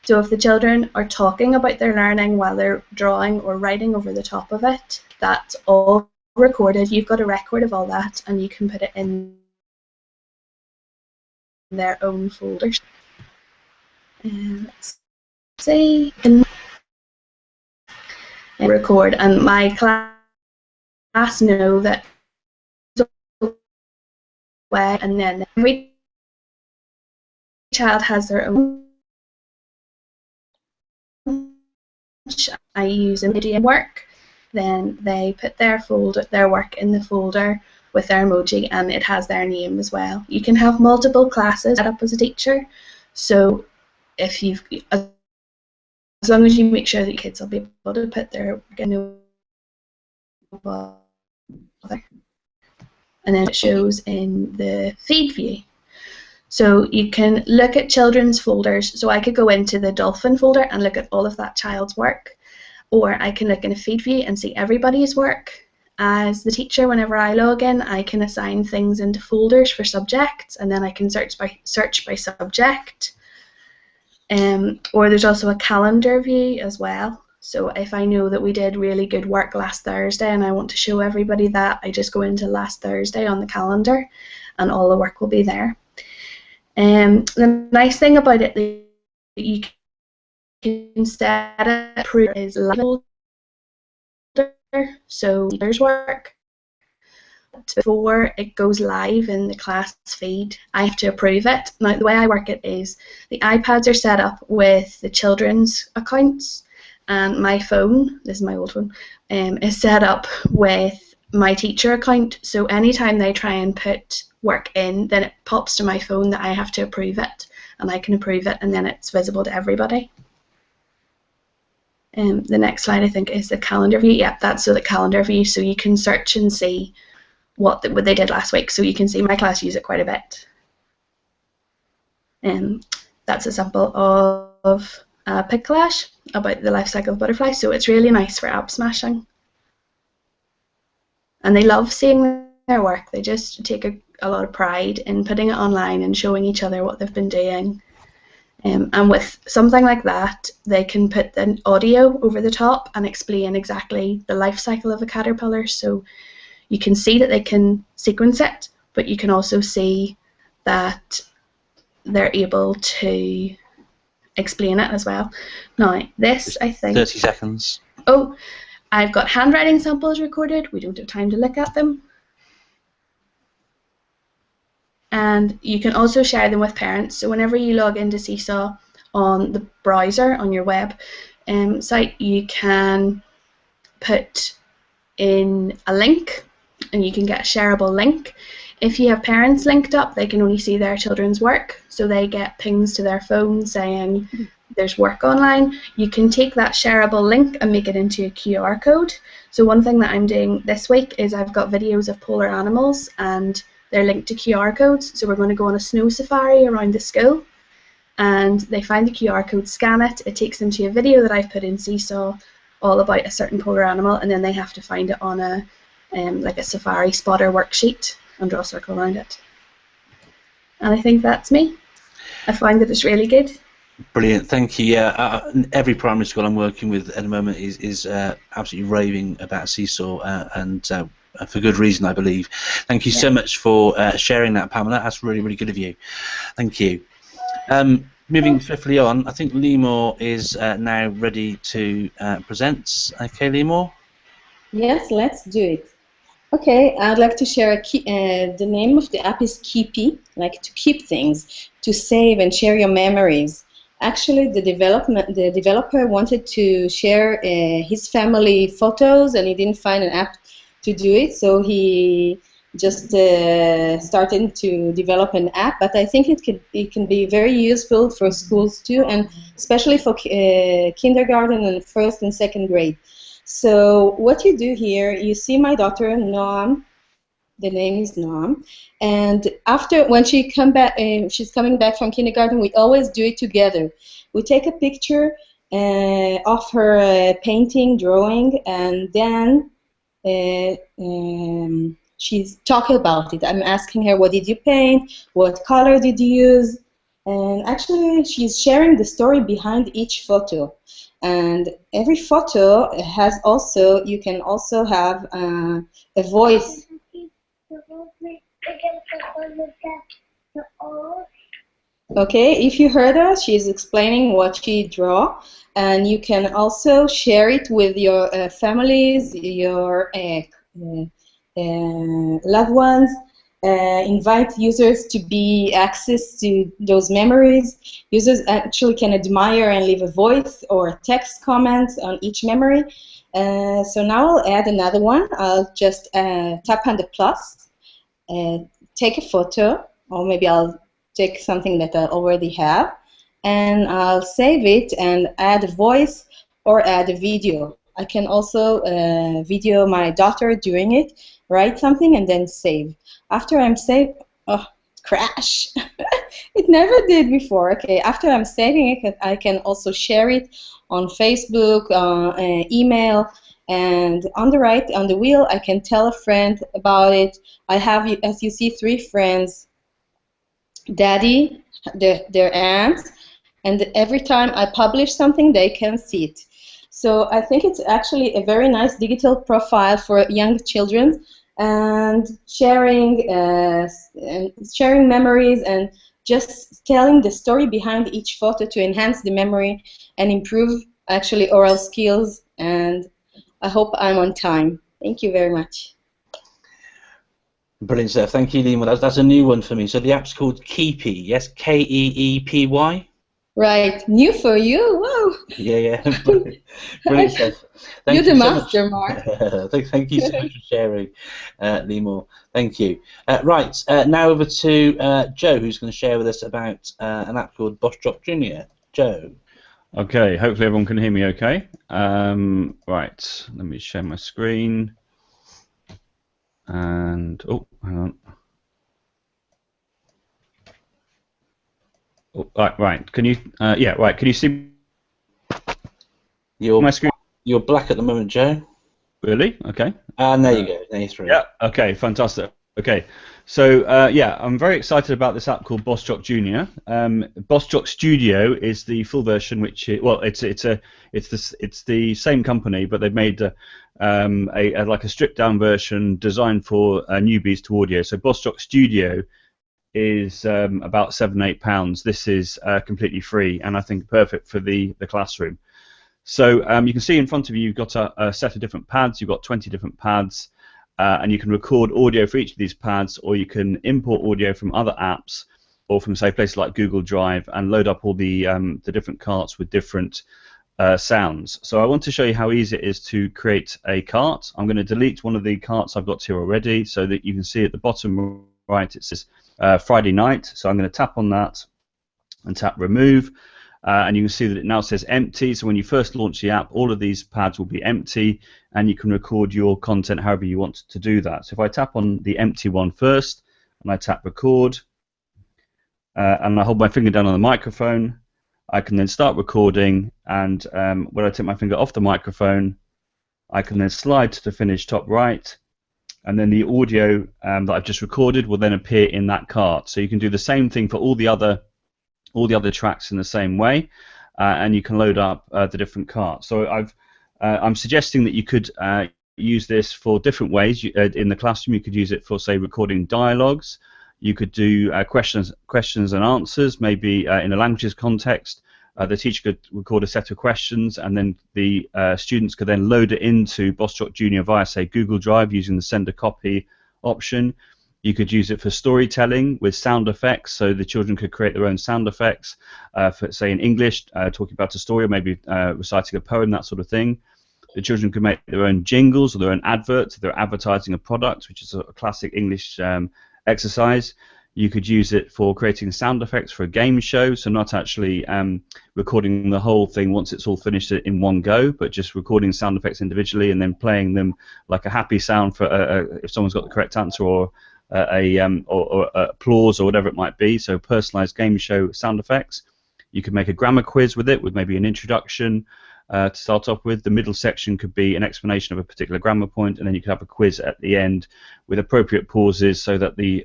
Speaker 5: So if the children are talking about their learning while they're drawing or writing over the top of it, that's all recorded. You've got a record of all that, and you can put it in their own folders. Let's see. Record, and my class know that way, and then every child has their own. I use a media work, then they put their work in the folder with their emoji, and it has their name as well. You can have multiple classes set up as a teacher, so if you've, as long as you make sure that your kids will be able to put their work in, and then it shows in the feed view. So you can look at children's folders. So I could go into the Dolphin folder and look at all of that child's work, or I can look in a feed view and see everybody's work. As the teacher, whenever I log in, I can assign things into folders for subjects, and then I can search by subject. Or there's also a calendar view as well. So if I know that we did really good work last Thursday and I want to show everybody that, I just go into last Thursday on the calendar and all the work will be there. The nice thing about it that you can set it is live folder, so there's work. Before it goes live in the class feed, I have to approve it. Now the way I work it is the iPads are set up with the children's accounts, and my phone, this is my old phone, is set up with my teacher account. So anytime they try and put work in, then it pops to my phone that I have to approve it, and I can approve it, and then it's visible to everybody. The next slide I think is the calendar view. Yep, that's the calendar view, so you can search and see what they did last week. So you can see my class use it quite a bit. That's a sample of PicCollage about the life cycle of butterflies. So it's really nice for app smashing. And they love seeing their work. They just take a a lot of pride in putting it online and showing each other what they've been doing. And with something like that, they can put an audio over the top and explain exactly the life cycle of a caterpillar. So you can see that they can sequence it, but you can also see that they're able to explain it as well. Now, this, I think...
Speaker 1: 30 seconds.
Speaker 5: Oh, I've got handwriting samples recorded. We don't have time to look at them. And you can also share them with parents. So whenever you log into Seesaw on the browser, on your web site, you can put in a link, and you can get a shareable link. If you have parents linked up, they can only see their children's work, so they get pings to their phone saying there's work online. You can take that shareable link and make it into a QR code. So one thing that I'm doing this week is I've got videos of polar animals, and they're linked to QR codes. So we're going to go on a snow safari around the school, and they find the QR code, scan it, it takes them to a video that I've put in Seesaw all about a certain polar animal, and then they have to find it on a like a safari spotter worksheet and draw a circle around it. And I think that's me. I find that it's really good.
Speaker 1: Brilliant, thank you. Yeah, every primary school I'm working with at the moment is absolutely raving about Seesaw, and for good reason, I believe. Thank you so much for sharing that, Pamela. That's really, really good of you. Thank you. Moving swiftly on, I think Lemur is now ready to present. Okay, Lemur?
Speaker 6: Yes, let's do it. Okay, I'd like to share the name of the app is Kipi, like to keep things, to save and share your memories. Actually, the developer wanted to share his family photos, and he didn't find an app to do it, so he just started to develop an app. But I think it can be very useful for schools too, and especially for kindergarten and first and second grade. So what you do here, you see my daughter Noam. The name is Noam, and after when she she's coming back from kindergarten, we always do it together. We take a picture of her painting, drawing, and then she's talking about it. I'm asking her, what did you paint? What color did you use? And actually, she's sharing the story behind each photo. And every photo has also, you can also have a voice. Okay, if you heard her, she's explaining what she drew, and you can also share it with your families, your loved ones. Invite users to be access to those memories. Users actually can admire and leave a voice or a text comment on each memory. So now I'll add another one. I'll just tap on the plus, take a photo, or maybe I'll take something that I already have, and I'll save it and add a voice or add a video. I can also video my daughter doing it, write something, and then save. After I'm saved, oh, crash. It never did before. Okay, after I'm saving it, I can also share it on Facebook, email, and on the right, on the wheel, I can tell a friend about it. I have, as you see, 3 friends. Daddy, their aunt, and every time I publish something, they can see it. So I think it's actually a very nice digital profile for young children, and sharing memories and just telling the story behind each photo to enhance the memory and improve actually oral skills. And I hope I'm on time. Thank you very much.
Speaker 1: Brilliant stuff. Thank you, Lima. That's a new one for me. So the app's called Kipi, yes? Keepy?
Speaker 6: Right. New for you. Wow.
Speaker 1: Yeah. Brilliant stuff.
Speaker 6: You're the master, Mark.
Speaker 1: Thank you so much for sharing, Lima. Thank you. Right. Now over to Joe, who's going to share with us about an app called BossJock Jr. Joe.
Speaker 7: Okay. Hopefully everyone can hear me okay. Right. Let me share my screen. And oh, hang on. Oh, right. Can you? Yeah. Right. Can you see my screen?
Speaker 1: You're black at the moment, Joe.
Speaker 7: Really? Okay.
Speaker 1: And there you go. There you're through.
Speaker 7: Yeah. Okay. Fantastic. Okay. So yeah, I'm very excited about this app called BossJock Jr. BossJock Studio is the full version, which it's the same company, but they've made like a stripped down version designed for newbies to audio. So BossJock Studio is about £7-8. This is completely free, and I think perfect for the classroom. So you can see in front of you, you've got a set of different pads. You've got 20 different pads. And you can record audio for each of these pads, or you can import audio from other apps, or from, say, places like Google Drive, and load up all the different carts with different sounds. So I want to show you how easy it is to create a cart. I'm going to delete one of the carts I've got here already, so that you can see at the bottom right it says Friday night. So I'm going to tap on that and tap remove. And you can see that it now says empty. So when you first launch the app, all of these pads will be empty, and you can record your content however you want to do that. So if I tap on the empty one first, and I tap record, and I hold my finger down on the microphone, I can then start recording, and when I take my finger off the microphone, I can then slide to the finish top right, and then the audio that I've just recorded will then appear in that cart. So you can do the same thing for all the other tracks in the same way, and you can load up the different carts. So I'm suggesting that you could use this for different ways. In the classroom, you could use it for, say, recording dialogues. You could do questions and answers, maybe in a languages context. The teacher could record a set of questions, and then the students could then load it into BossJock Jr via, say, Google Drive using the send a copy option. You could use it for storytelling with sound effects, so the children could create their own sound effects, for, say, in English, talking about a story, or maybe reciting a poem, that sort of thing. The children could make their own jingles or their own adverts if they're advertising a product, which is a classic English exercise. You could use it for creating sound effects for a game show, so not actually recording the whole thing once it's all finished in one go, but just recording sound effects individually and then playing them like a happy sound for if someone's got the correct answer, or applause, or whatever it might be. So personalized game show sound effects. You could make a grammar quiz with it, with maybe an introduction to start off with. The middle section could be an explanation of a particular grammar point, and then you could have a quiz at the end with appropriate pauses, so that the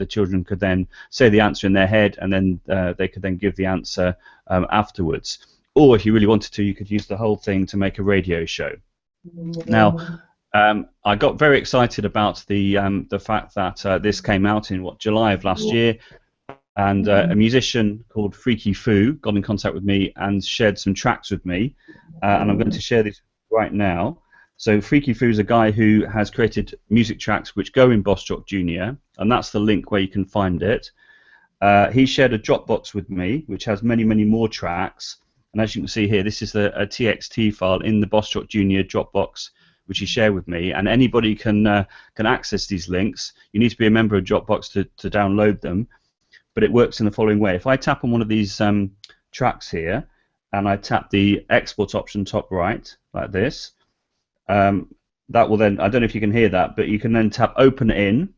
Speaker 7: children could then say the answer in their head, and then they could then give the answer afterwards. Or if you really wanted to, you could use the whole thing to make a radio show. Now, I got very excited about the fact that this came out in July of last year, and a musician called Freaky Foo got in contact with me and shared some tracks with me, and I'm going to share this right now. So Freaky Foo is a guy who has created music tracks which go in BossJock Jr, and that's the link where you can find it. He shared a Dropbox with me which has many more tracks, and as you can see here, this is a TXT file in the BossJock Jr Dropbox which he shared with me, and anybody can access these links. You need to be a member of Dropbox to download them, but it works in the following way. If I tap on one of these tracks here, and I tap the export option top right, like this, that will then, I don't know if you can hear that, but you can then tap open in.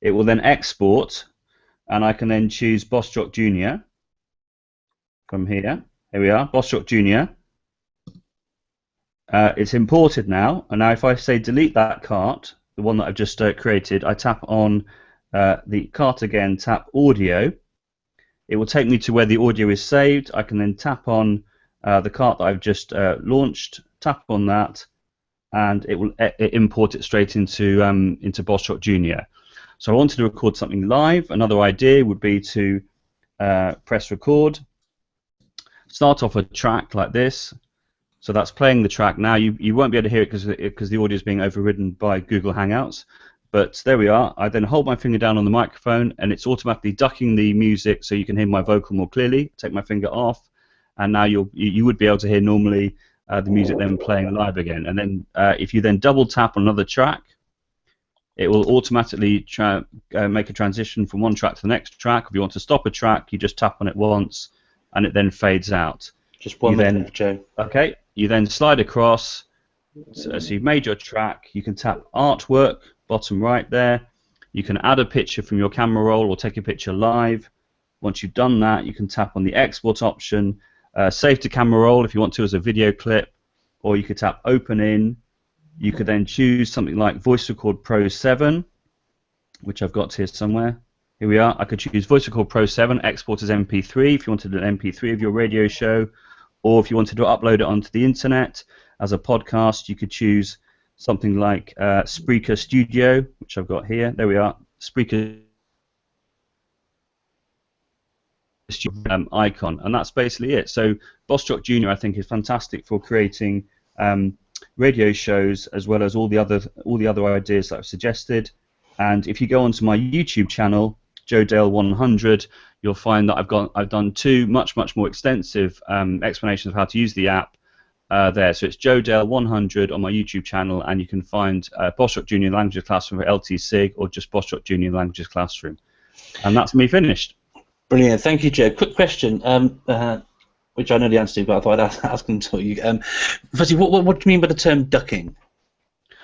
Speaker 7: It will then export, and I can then choose BossJock Jr from here. Here we are, BossJock Jr. It's imported now, and now if I say delete that cart, the one that I've just created, I tap on the cart again, tap audio. It will take me to where the audio is saved. I can then tap on the cart that I've just launched, tap on that, and it will import it straight into BossJock Jr. So I wanted to record something live. Another idea would be to press record, start off a track like this. So that's playing the track now. You won't be able to hear it because the audio is being overridden by Google Hangouts. But there we are. I then hold my finger down on the microphone, and it's automatically ducking the music so you can hear my vocal more clearly. Take my finger off, and now you would be able to hear normally the music then playing live again. And then if you then double tap on another track, it will automatically make a transition from one track to the next track. If you want to stop a track, you just tap on it once, and it then fades out.
Speaker 1: Just one minute, Joe.
Speaker 7: Okay. You then slide across. So you've made your track. You can tap artwork, bottom right there. You can add a picture from your camera roll or take a picture live. Once you've done that, you can tap on the export option, save to camera roll if you want to as a video clip, or you could tap open in. You could then choose something like Voice Record Pro 7, which I've got here somewhere. Here we are. I could choose Voice Record Pro 7, export as MP3 if you wanted an MP3 of your radio show, or if you wanted to upload it onto the internet as a podcast, you could choose something like Spreaker Studio, which I've got here. There we are, Spreaker icon, and that's basically it. So BossJock Jr. I think is fantastic for creating radio shows, as well as all the other ideas that I've suggested. And if you go onto my YouTube channel, Joe Dale 100, you'll find that I've done two much more extensive explanations of how to use the app there. So it's Joe Dale 100 on my YouTube channel, and you can find BossJock Jr. Languages Classroom for LT-SIG, or just BossJock Jr. Languages Classroom. And that's me finished.
Speaker 1: Brilliant, thank you, Joe. Quick question, which I know the answer to, but I thought I'd ask them to you. Firstly, what do you mean by the term ducking?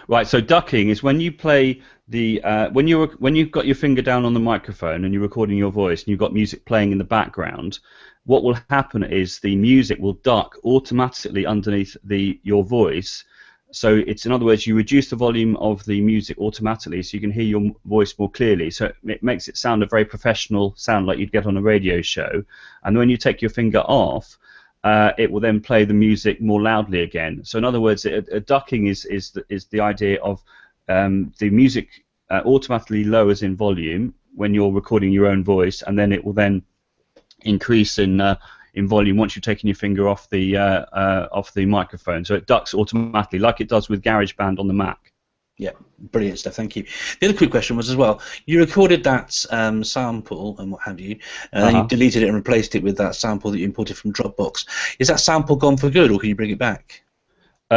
Speaker 7: Right, so ducking is when you play the when you've got your finger down on the microphone and you're recording your voice and you've got music playing in the background. What will happen is the music will duck automatically underneath your voice. So it's, in other words, you reduce the volume of the music automatically so you can hear your voice more clearly. So it makes it sound a very professional sound, like you'd get on a radio show. And when you take your finger off, it will then play the music more loudly again. So in other words, a ducking is the idea of the music automatically lowers in volume when you're recording your own voice, and then it will then increase in volume once you've taken your finger off the microphone. So it ducks automatically, like it does with GarageBand on the Mac.
Speaker 1: Yeah, brilliant stuff, thank you. The other quick question was as well, you recorded that sample and what have you, and then you deleted it and replaced it with that sample that you imported from Dropbox. Is that sample gone for good, or can you bring it back?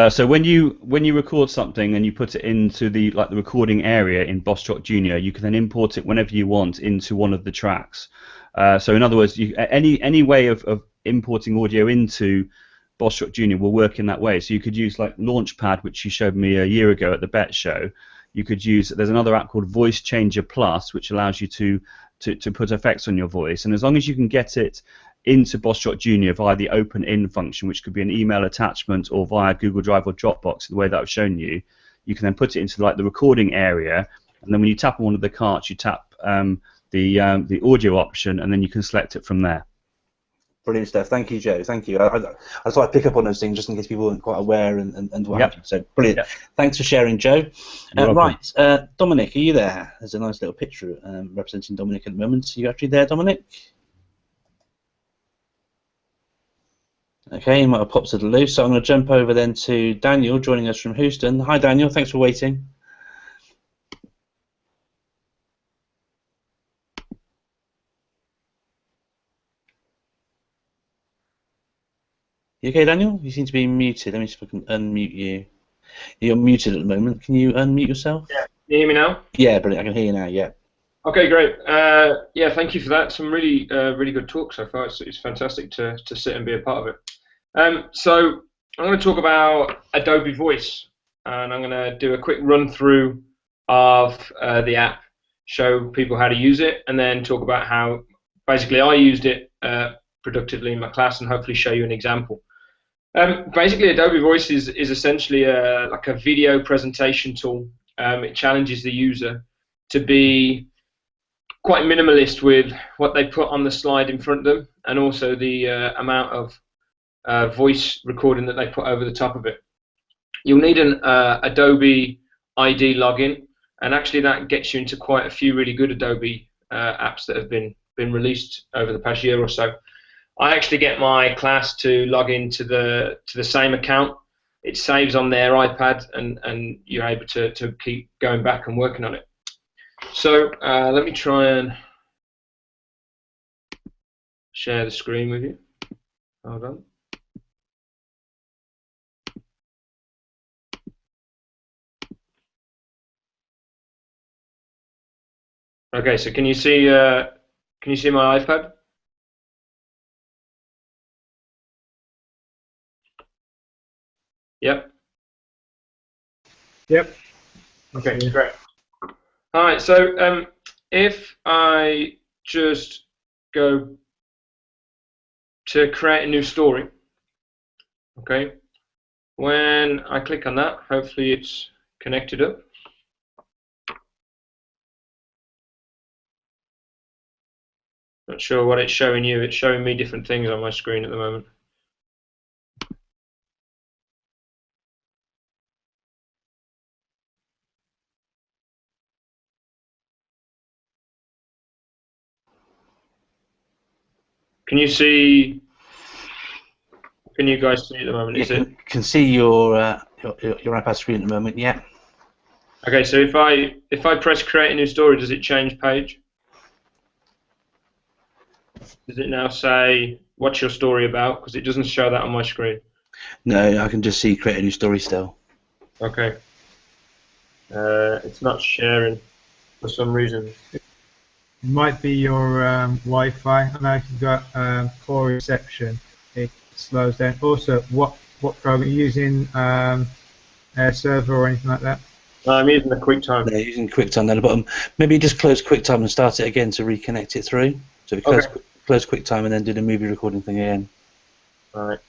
Speaker 7: So when you record something and you put it into the recording area in BossJock Jr, you can then import it whenever you want into one of the tracks. So in other words, any way of importing audio into BossJock Jr will work in that way. So you could use like Launchpad, which you showed me a year ago at the Bet Show. You could use, there's another app called Voice Changer Plus, which allows you to put effects on your voice. And as long as you can get it into BossJock Jr via the open in function, which could be an email attachment or via Google Drive or Dropbox, the way that I've shown you, you can then put it into like the recording area. And then when you tap on one of the cards, you tap the audio option, and then you can select it from there.
Speaker 1: Brilliant stuff. Thank you, Joe. Thank you. I thought I'd pick up on those things just in case people weren't quite aware and what happened. So brilliant. Yep. Thanks for sharing, Joe. Right, Dominic, are you there? There's a nice little picture representing Dominic at the moment. Are you actually there, Dominic? Okay, he might have popped to the loose. So I'm going to jump over then to Daniel, joining us from Houston. Hi, Daniel. Thanks for waiting. You okay, Daniel? You seem to be muted. Let me see if I can unmute you. You're muted at the moment. Can you unmute yourself?
Speaker 9: Yeah. Can you hear me now?
Speaker 1: Yeah, brilliant. I can hear you now, yeah.
Speaker 9: Okay, great. Yeah, thank you for that. Some really good talk so far. It's fantastic to sit and be a part of it. So I'm going to talk about Adobe Voice, and I'm going to do a quick run through of the app, show people how to use it, and then talk about how basically I used it productively in my class, and hopefully show you an example. Basically, Adobe Voice is essentially like a video presentation tool. It challenges the user to be quite minimalist with what they put on the slide in front of them, and also the amount of voice recording that they put over the top of it. You'll need an Adobe ID login, and actually that gets you into quite a few really good Adobe apps that have been released over the past year or so. I actually get my class to log into the same account. It saves on their iPad, and you're able to keep going back and working on it. So let me try and share the screen with you. Hold on. Okay, so can you see my iPad? Yep.
Speaker 3: Yep.
Speaker 9: Okay, great. All right, so if I just go to create a new story, okay, when I click on that, hopefully it's connected up. Not sure what it's showing you. It's showing me different things on my screen at the moment. Can you see? Can you guys see at the moment?
Speaker 1: You can see your iPad screen at the moment. Yeah.
Speaker 9: Okay, so if I press create a new story, does it change page? Does it now say what's your story about? Because it doesn't show that on my screen.
Speaker 1: No, I can just see create a new story still.
Speaker 9: Okay. It's not sharing for some reason.
Speaker 3: It might be your Wi-Fi. I know if you've got poor reception, it slows down. Also, what program are you using? Air server or anything like that?
Speaker 9: I'm using the QuickTime.
Speaker 1: No, using QuickTime down the bottom. Maybe just close QuickTime and start it again to reconnect it through. So we close QuickTime and then do the movie recording thing again.
Speaker 9: All right.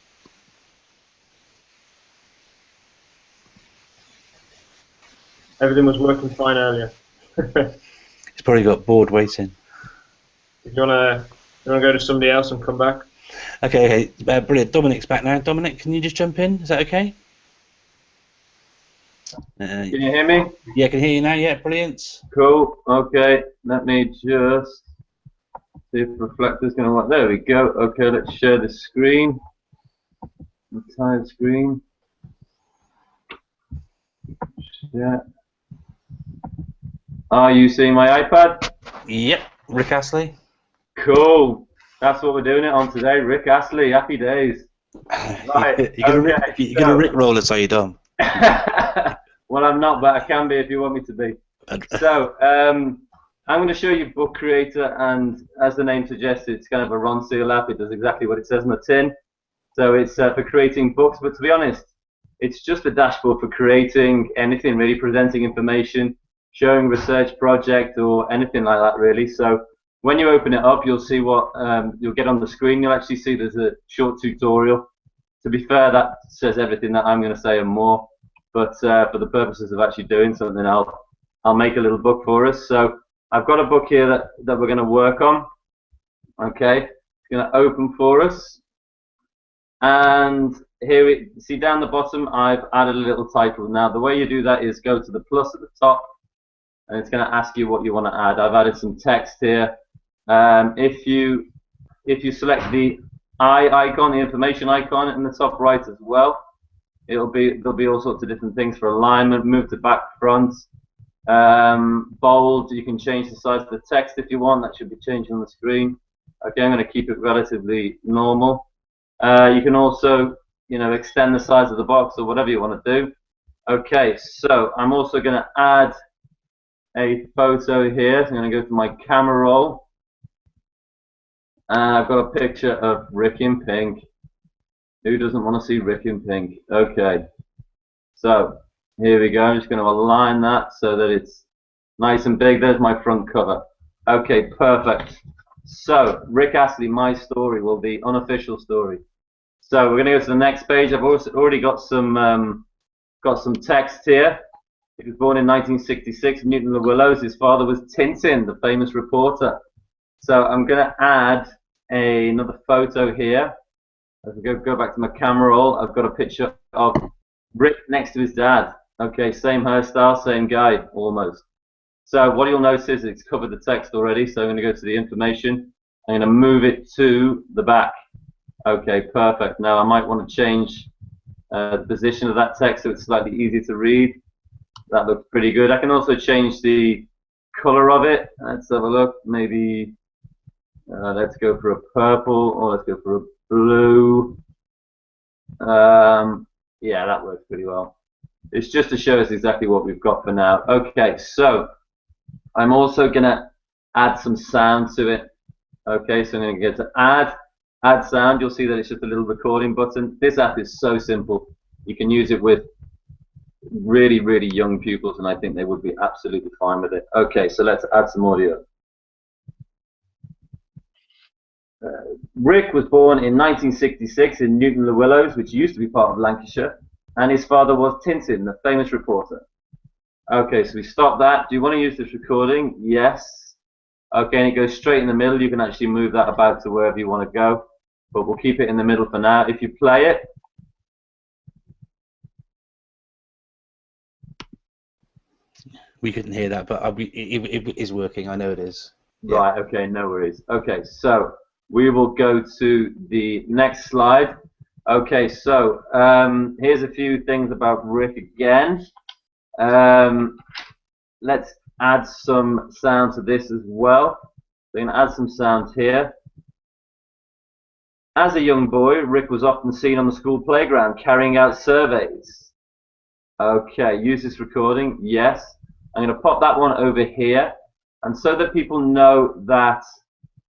Speaker 9: Everything was working fine earlier.
Speaker 1: He's probably got bored waiting.
Speaker 9: Do you wanna go to somebody else and come back?
Speaker 1: Okay, brilliant. Dominic's back now. Dominic, can you just jump in? Is that okay?
Speaker 8: Can you hear me?
Speaker 1: Yeah, I can hear you now. Yeah, brilliant.
Speaker 8: Cool. Okay, let me just see if Reflector's going to work. There we go. Okay, let's share the screen. Entire screen. Yeah. Are you seeing my iPad?
Speaker 1: Yep, Rick Astley.
Speaker 8: Cool. That's what we're doing it on today. Rick Astley. Happy days. Right.
Speaker 1: You're gonna Rick roll it, so you dumb.
Speaker 8: Well, I'm not, but I can be if you want me to be. So, I'm going to show you Book Creator, and as the name suggests, it's kind of a Ron Seal app. It does exactly what it says on the tin. So it's for creating books, but to be honest, it's just a dashboard for creating anything, really, presenting information, showing research project, or anything like that, really. So when you open it up, you'll see what you'll get on the screen. You'll actually see there's a short tutorial. To be fair, that says everything that I'm going to say and more. But for the purposes of actually doing something, I'll make a little book for us. So I've got a book here that we're going to work on. Okay, it's going to open for us. And here we see down the bottom, I've added a little title. Now the way you do that is go to the plus at the top, and it's going to ask you what you want to add. I've added some text here. If you select the eye icon, the information icon in the top right as well, there'll be all sorts of different things for alignment, move to back, front, bold. You can change the size of the text if you want. That should be changed on the screen. Okay, I'm going to keep it relatively normal. You can also, extend the size of the box or whatever you want to do. Okay, so I'm also going to add a photo here. So I'm going to go to my camera roll. I've got a picture of Rick in pink. Who doesn't want to see Rick in pink? Okay, so here we go. I'm just going to align that so that it's nice and big. There's my front cover. Okay, perfect. So Rick Astley, my story, will be unofficial story. So we're going to go to the next page. I've also already got some text here. He was born in 1966 in Newton-le-Willows. His father was Tintin, the famous reporter. So I'm going to add another photo here. If we go back to my camera roll, I've got a picture of Rick next to his dad. Okay, same hairstyle, same guy, almost. So what you'll notice is it's covered the text already, so I'm going to go to the information. I'm going to move it to the back. Okay, perfect. Now I might want to change the position of that text so it's slightly easier to read. That looks pretty good. I can also change the color of it. Let's have a look. Maybe let's go for a purple, or let's go for a blue. Yeah, that works pretty well. It's just to show us exactly what we've got for now. Okay, so I'm also going to add some sound to it. Okay, so I'm going to get to add sound. You'll see that it's just a little recording button. This app is so simple. You can use it with really, really young pupils, and I think they would be absolutely fine with it. Okay, so let's add some audio. Rick was born in 1966 in Newton-le-Willows, which used to be part of Lancashire, and his father was Tintin, the famous reporter. Okay, so we stop that. Do you want to use this recording? Yes. Okay, and it goes straight in the middle. You can actually move that about to wherever you want to go, but we'll keep it in the middle for now. If you play it,
Speaker 1: We couldn't hear that, but it is working. I know it is. Yeah.
Speaker 8: Right, okay, no worries. Okay, so we will go to the next slide. Okay, so here's a few things about Rick again. Let's add some sound to this as well. We're going to add some sound here. As a young boy, Rick was often seen on the school playground carrying out surveys. Okay, use this recording, yes. I'm going to pop that one over here, and so that people know that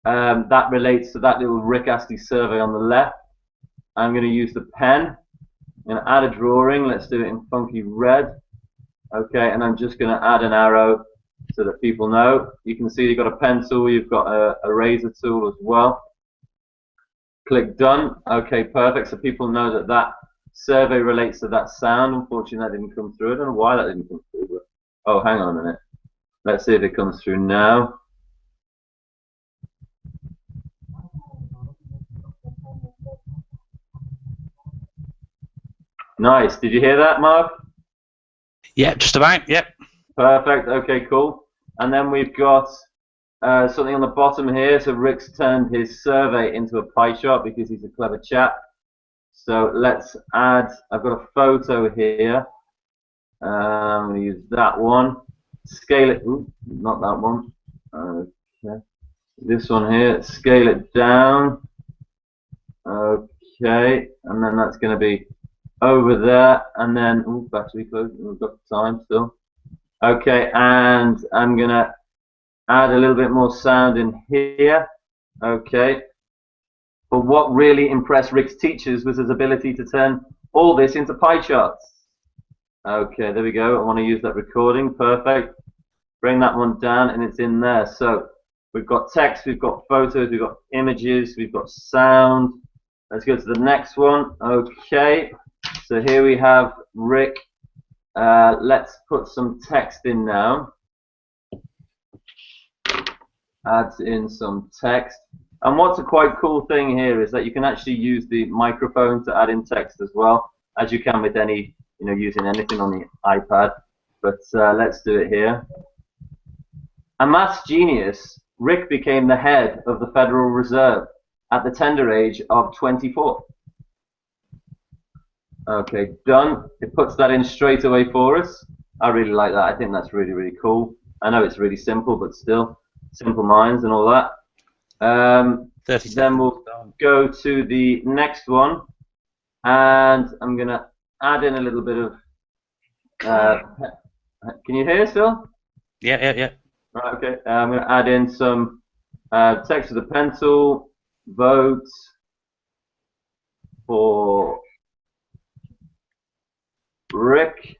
Speaker 8: that relates to that little Rick Astley survey on the left, I'm going to use the pen. I'm going to add a drawing. Let's do it in funky red. Okay, and I'm just going to add an arrow so that people know. You can see you've got a pen tool, you've got a eraser tool as well. Click done. Okay, perfect. So people know that that survey relates to that sound. Unfortunately, that didn't come through. I don't know why that didn't come through. But, oh, hang on a minute. Let's see if it comes through now. Nice. Did you hear that, Mark?
Speaker 1: Yep, just about. Yep.
Speaker 8: Perfect. Okay, cool. And then we've got something on the bottom here. So Rick's turned his survey into a pie chart because he's a clever chap. So let's add, I've got a photo here. I'm going to use that one. Scale it, ooh, not that one. Okay. This one here, scale it down. Okay, and then that's going to be over there, and then, ooh, battery close, we've got time still. Okay, and I'm going to add a little bit more sound in here. Okay. But what really impressed Rick's teachers was his ability to turn all this into pie charts. Okay, there we go. I want to use that recording. Perfect. Bring that one down, and it's in there. So we've got text, we've got photos, we've got images, we've got sound. Let's go to the next one. Okay. So here we have Rick. Let's put some text in now. Add in some text. And what's a quite cool thing here is that you can actually use the microphone to add in text as well, as you can with any, using anything on the iPad. But let's do it here. A maths genius, Rick became the head of the Federal Reserve at the tender age of 24. Okay, done. It puts that in straight away for us. I really like that. I think that's really, really cool. I know it's really simple, but still, simple minds and all that. Then we'll go to the next one, and I'm going to add in a little bit of... can you hear still?
Speaker 1: Yeah.
Speaker 8: Right, okay. I'm going to add in some text with a pencil. Vote for Rick.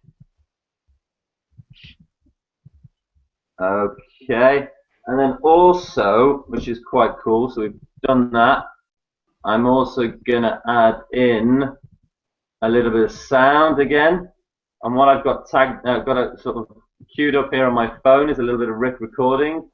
Speaker 8: Okay. And then also, which is quite cool, so we've done that, I'm also going to add in a little bit of sound again. And what I've got tagged, I've got it sort of queued up here on my phone is a little bit of Rick recording.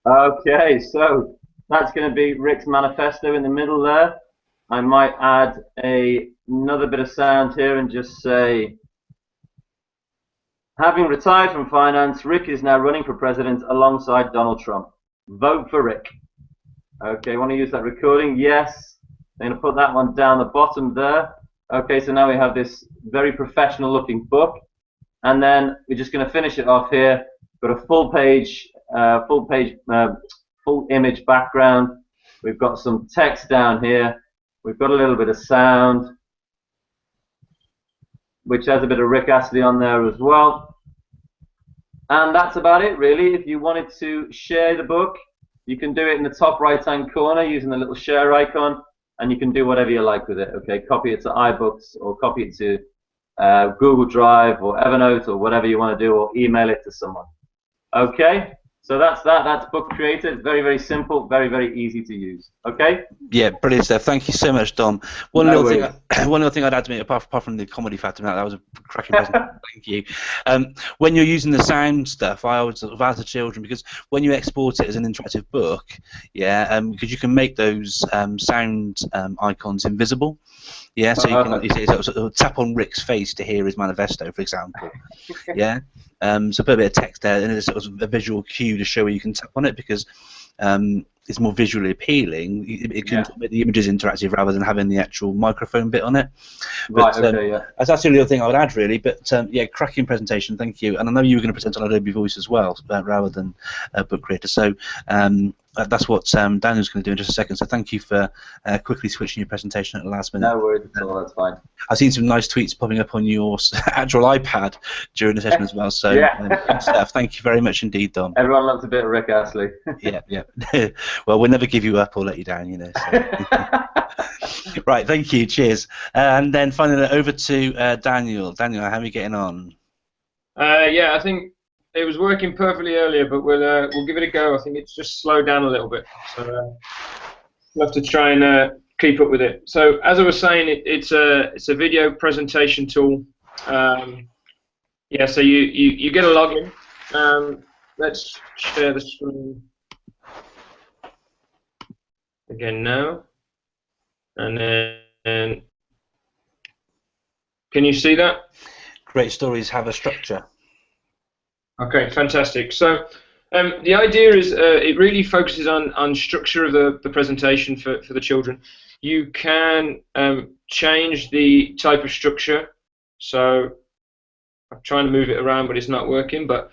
Speaker 8: Okay, so that's going to be Rick's manifesto in the middle there. I might add another bit of sound here and just say, having retired from finance, Rick is now running for president alongside Donald Trump. Vote for Rick. Okay, want to use that recording? Yes. I'm going to put that one down the bottom there. Okay, so now we have this very professional looking book. And then we're just going to finish it off here. Got a full image background. We've got some text down here. We've got a little bit of sound, which has a bit of Rick Astley on there as well. And that's about it, really. If you wanted to share the book, you can do it in the top right-hand corner using the little share icon, and you can do whatever you like with it. Okay, copy it to iBooks or copy it to Google Drive or Evernote or whatever you want to do, or email it to someone. Okay, so that's that. That's Book Creator. It's very, very simple, very, very easy to use. Okay.
Speaker 1: Yeah, brilliant stuff. Thank you so much, Dom. One little thing I'd add to me, apart from the comedy factor, that was a cracking presentation. Thank you. When you're using the sound stuff, I always advise the children, because when you export it as an interactive book, because you can make those sound icons invisible. Yeah, so you can, like you say, sort of tap on Rick's face to hear his manifesto, for example. Yeah. So put a bit of text there, and there's sort of a visual cue to show where you can tap on it, because it's more visually appealing. It can make the images interactive rather than having the actual microphone bit on it. But,
Speaker 8: right, okay, yeah.
Speaker 1: That's the only other thing I would add, really. But yeah, cracking presentation, thank you. And I know you were going to present on Adobe Voice as well, rather than Book Creator. So that's what Daniel's going to do in just a second. So thank you for quickly switching your presentation at the last minute.
Speaker 8: No worries at all, that's fine.
Speaker 1: I've seen some nice tweets popping up on your actual iPad during the session as well. So good stuff. Thank you very much indeed, Dom.
Speaker 8: Everyone loves a bit of Rick Astley.
Speaker 1: Yeah. Well, we'll never give you up or let you down, you know. So. Right, thank you. Cheers. And then finally over to Daniel. Daniel, how are you getting on?
Speaker 9: Yeah, I think it was working perfectly earlier, but we'll give it a go. I think it's just slowed down a little bit, so we'll have to try and keep up with it. So as I was saying, it's a video presentation tool. Yeah, so you get a login. Let's share the screen again now, and then can you see that?
Speaker 1: Great stories have a structure.
Speaker 9: Okay, fantastic. So the idea is it really focuses on structure of the presentation for the children. You can change the type of structure. So I'm trying to move it around, but it's not working. But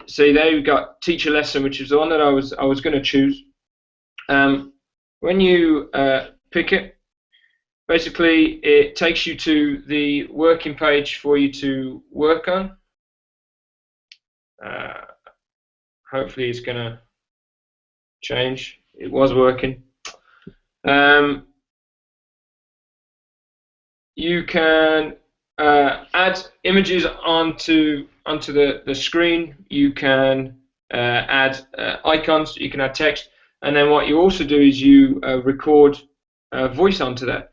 Speaker 9: so there you've got teacher lesson, which is the one that I was going to choose. When you pick it, basically it takes you to the working page for you to work on. Hopefully it's going to change. It was working. You can add images onto the screen. You can add icons. You can add text. And then what you also do is you record voice onto that.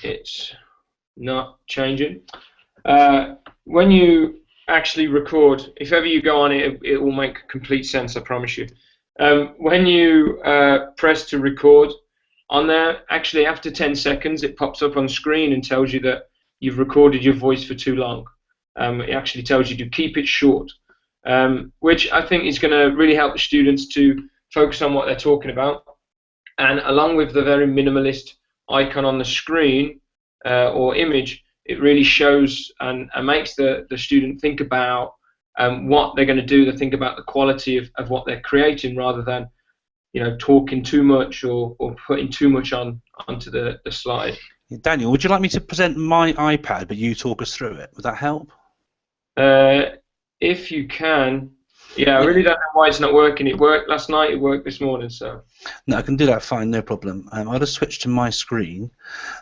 Speaker 9: It's not changing. When you actually record, if ever you go on it, it will make complete sense, I promise you. When you press to record on there, actually after 10 seconds it pops up on screen and tells you that you've recorded your voice for too long. It actually tells you to keep it short, which I think is going to really help the students to focus on what they're talking about. And along with the very minimalist icon on the screen or image, it really shows and makes the student think about what they're going to do. They think about the quality of what they're creating, rather than talking too much or putting too much onto the slide.
Speaker 1: Daniel, would you like me to present my iPad but you talk us through it? Would that help?
Speaker 9: If you can. Yeah, I really don't know why it's not working. It worked last night, it worked this morning, so.
Speaker 1: No, I can do that fine, no problem. I'll just switch to my screen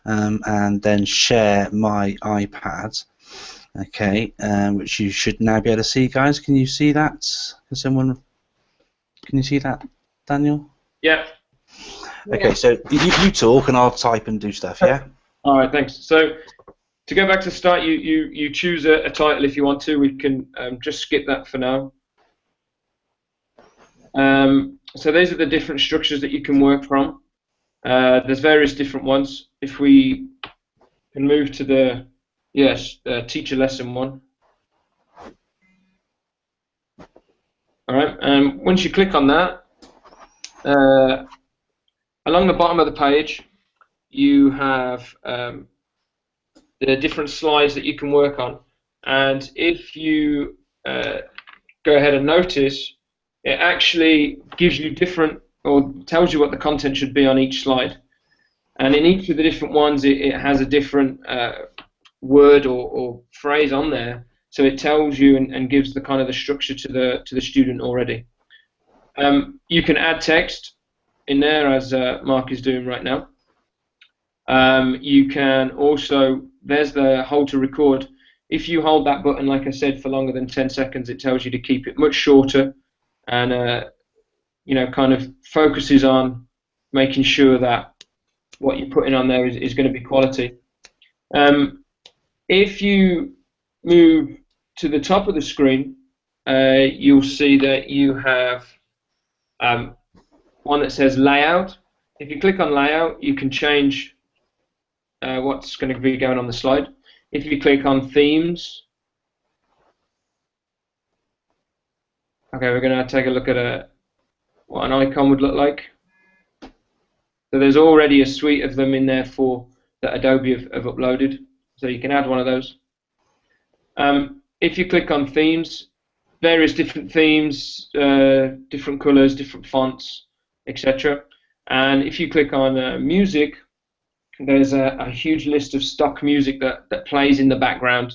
Speaker 1: and then share my iPad. Okay, which you should now be able to see, guys. Can you see that? Can you see that, Daniel?
Speaker 9: Yeah.
Speaker 1: Okay, so you talk and I'll type and do stuff, yeah?
Speaker 9: All right, thanks. So to go back to the start, you choose a title if you want to. We can just skip that for now. So these are the different structures that you can work from. There's various different ones. If we can move to the teacher lesson one. All right, and once you click on that, along the bottom of the page, you have the different slides that you can work on. And if you go ahead and notice, it actually gives you different, or tells you what the content should be on each slide. And in each of the different ones, it has a different word or phrase on there. So it tells you and gives the kind of the structure to the student already. You can add text in there, as Mark is doing right now. You can also there's the hold to record. If you hold that button, like I said, for longer than 10 seconds, it tells you to keep it much shorter, and you know, kind of focuses on making sure that what you're putting on there is going to be quality. If you move to the top of the screen, you'll see that you have one that says layout. If you click on layout, you can change what's going to be going on the slide. If you click on themes, okay, we're going to take a look at what an icon would look like. So there's already a suite of them in there for that Adobe have uploaded, so you can add one of those. If you click on themes, various different themes, different colors, different fonts, etc. And if you click on music, there's a huge list of stock music that plays in the background,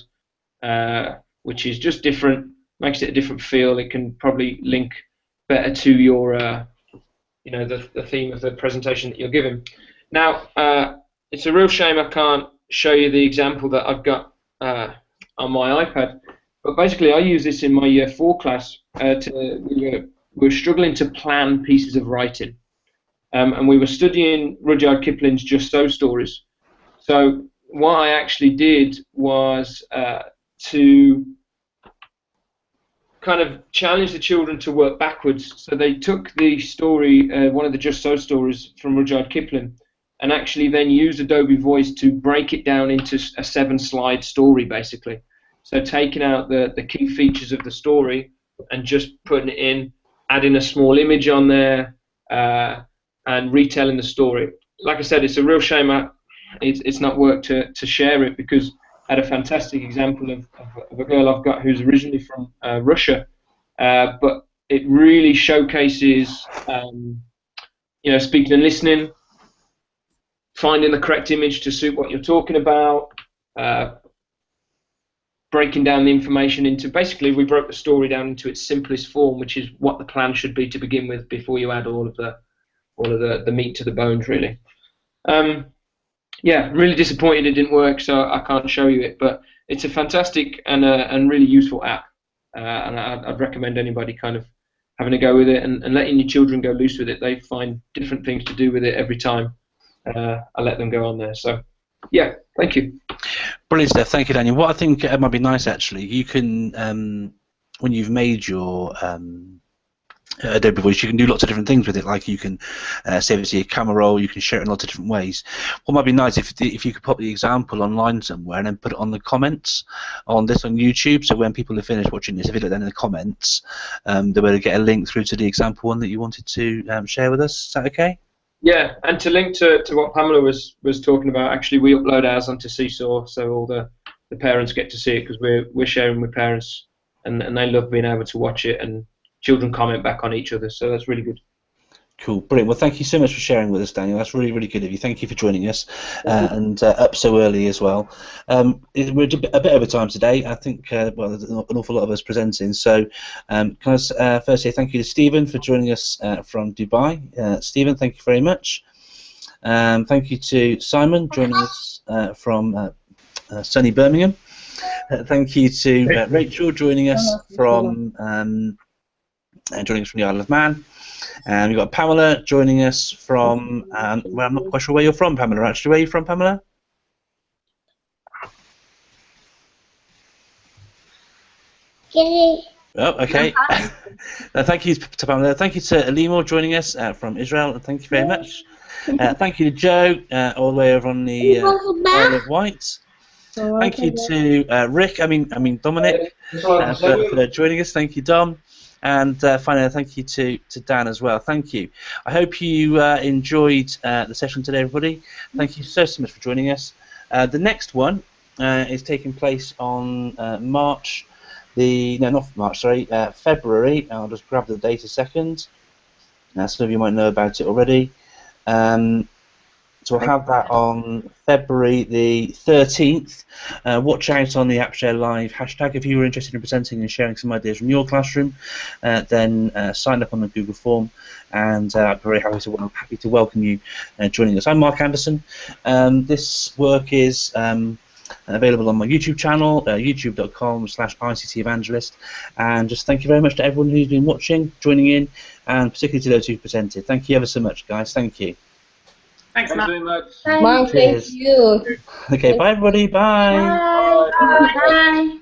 Speaker 9: which is just different, makes it a different feel. It can probably link better to your, you know, the theme of the presentation that you're giving. Now, it's a real shame I can't show you the example that I've got on my iPad, but basically I use this in my Year 4 class. We were struggling to plan pieces of writing, and we were studying Rudyard Kipling's Just So stories. So what I actually did was to kind of challenge the children to work backwards. So they took the story, one of the Just So stories from Rudyard Kipling, and actually then used Adobe Voice to break it down into a 7-slide story, basically. So taking out the key features of the story and just putting it in, adding a small image on there, and retelling the story. Like I said, it's a real shame it's not worked to share it, because I had a fantastic example of a girl I've got who's originally from Russia, but it really showcases, you know, speaking and listening, finding the correct image to suit what you're talking about, breaking down the information into, basically we broke the story down into its simplest form, which is what the plan should be to begin with before you add all of the meat to the bones, really. Yeah, really disappointed it didn't work, so I can't show you it, but it's a fantastic and really useful app, and I'd recommend anybody kind of having a go with it and letting your children go loose with it. They find different things to do with it every time I let them go on there. So yeah, thank you.
Speaker 1: Brilliant stuff. Thank you, Daniel. What I think might be nice, actually, you can, when you've made your Adobe Voice, you can do lots of different things with it. Like you can save it to your camera roll, you can share it in lots of different ways. What might be nice if you could pop the example online somewhere and then put it on the comments on this on YouTube, so when people have finished watching this, if you look then in the comments, they'll be able to get a link through to the example one that you wanted to share with us. Is that okay?
Speaker 9: Yeah, and to link to what Pamela was talking about, actually we upload ours onto Seesaw, so all the parents get to see it, because we're sharing with parents, and they love being able to watch it, and children comment back on each other, so that's really good.
Speaker 1: Cool, brilliant. Well, thank you so much for sharing with us, Daniel. That's really, really good of you. Thank you for joining us, and up so early as well. We're a bit over time today. I think, well, there's an awful lot of us presenting. So, can I first say thank you to Stephen for joining us from Dubai. Stephen, thank you very much. Thank you to Simon joining us from sunny Birmingham. Thank you to Rachel joining us from the Isle of Man. And we've got Pamela joining us from, well, I'm not quite sure where you're from, Pamela, actually. Where are you from, Pamela?
Speaker 10: Yay.
Speaker 1: Oh, okay. Thank you to Pamela. Thank you to Elimo joining us from Israel. Thank you very much. Thank you to Joe, all the way over on the Isle of Wight. Thank you to Rick, I mean Dominic, for joining us. Thank you, Dom. And finally, thank you to Dan as well. Thank you. I hope you enjoyed the session today, everybody. Thank you so much for joining us. The next one is taking place on February. I'll just grab the date a second. Some of you might know about it already. So we'll have that on February the 13th. Watch out on the AppShare Live hashtag if you were interested in presenting and sharing some ideas from your classroom. Then sign up on the Google form, and I'm very happy to welcome you joining us. I'm Mark Anderson. This work is available on my YouTube channel, youtube.com/ICT-evangelist. And just thank you very much to everyone who's been watching, joining in, and particularly to those who've presented. Thank you ever so much, guys. Thank you.
Speaker 9: Thanks very much.
Speaker 6: Mark, thank you.
Speaker 1: Okay, bye everybody. Bye.
Speaker 5: Bye. Bye.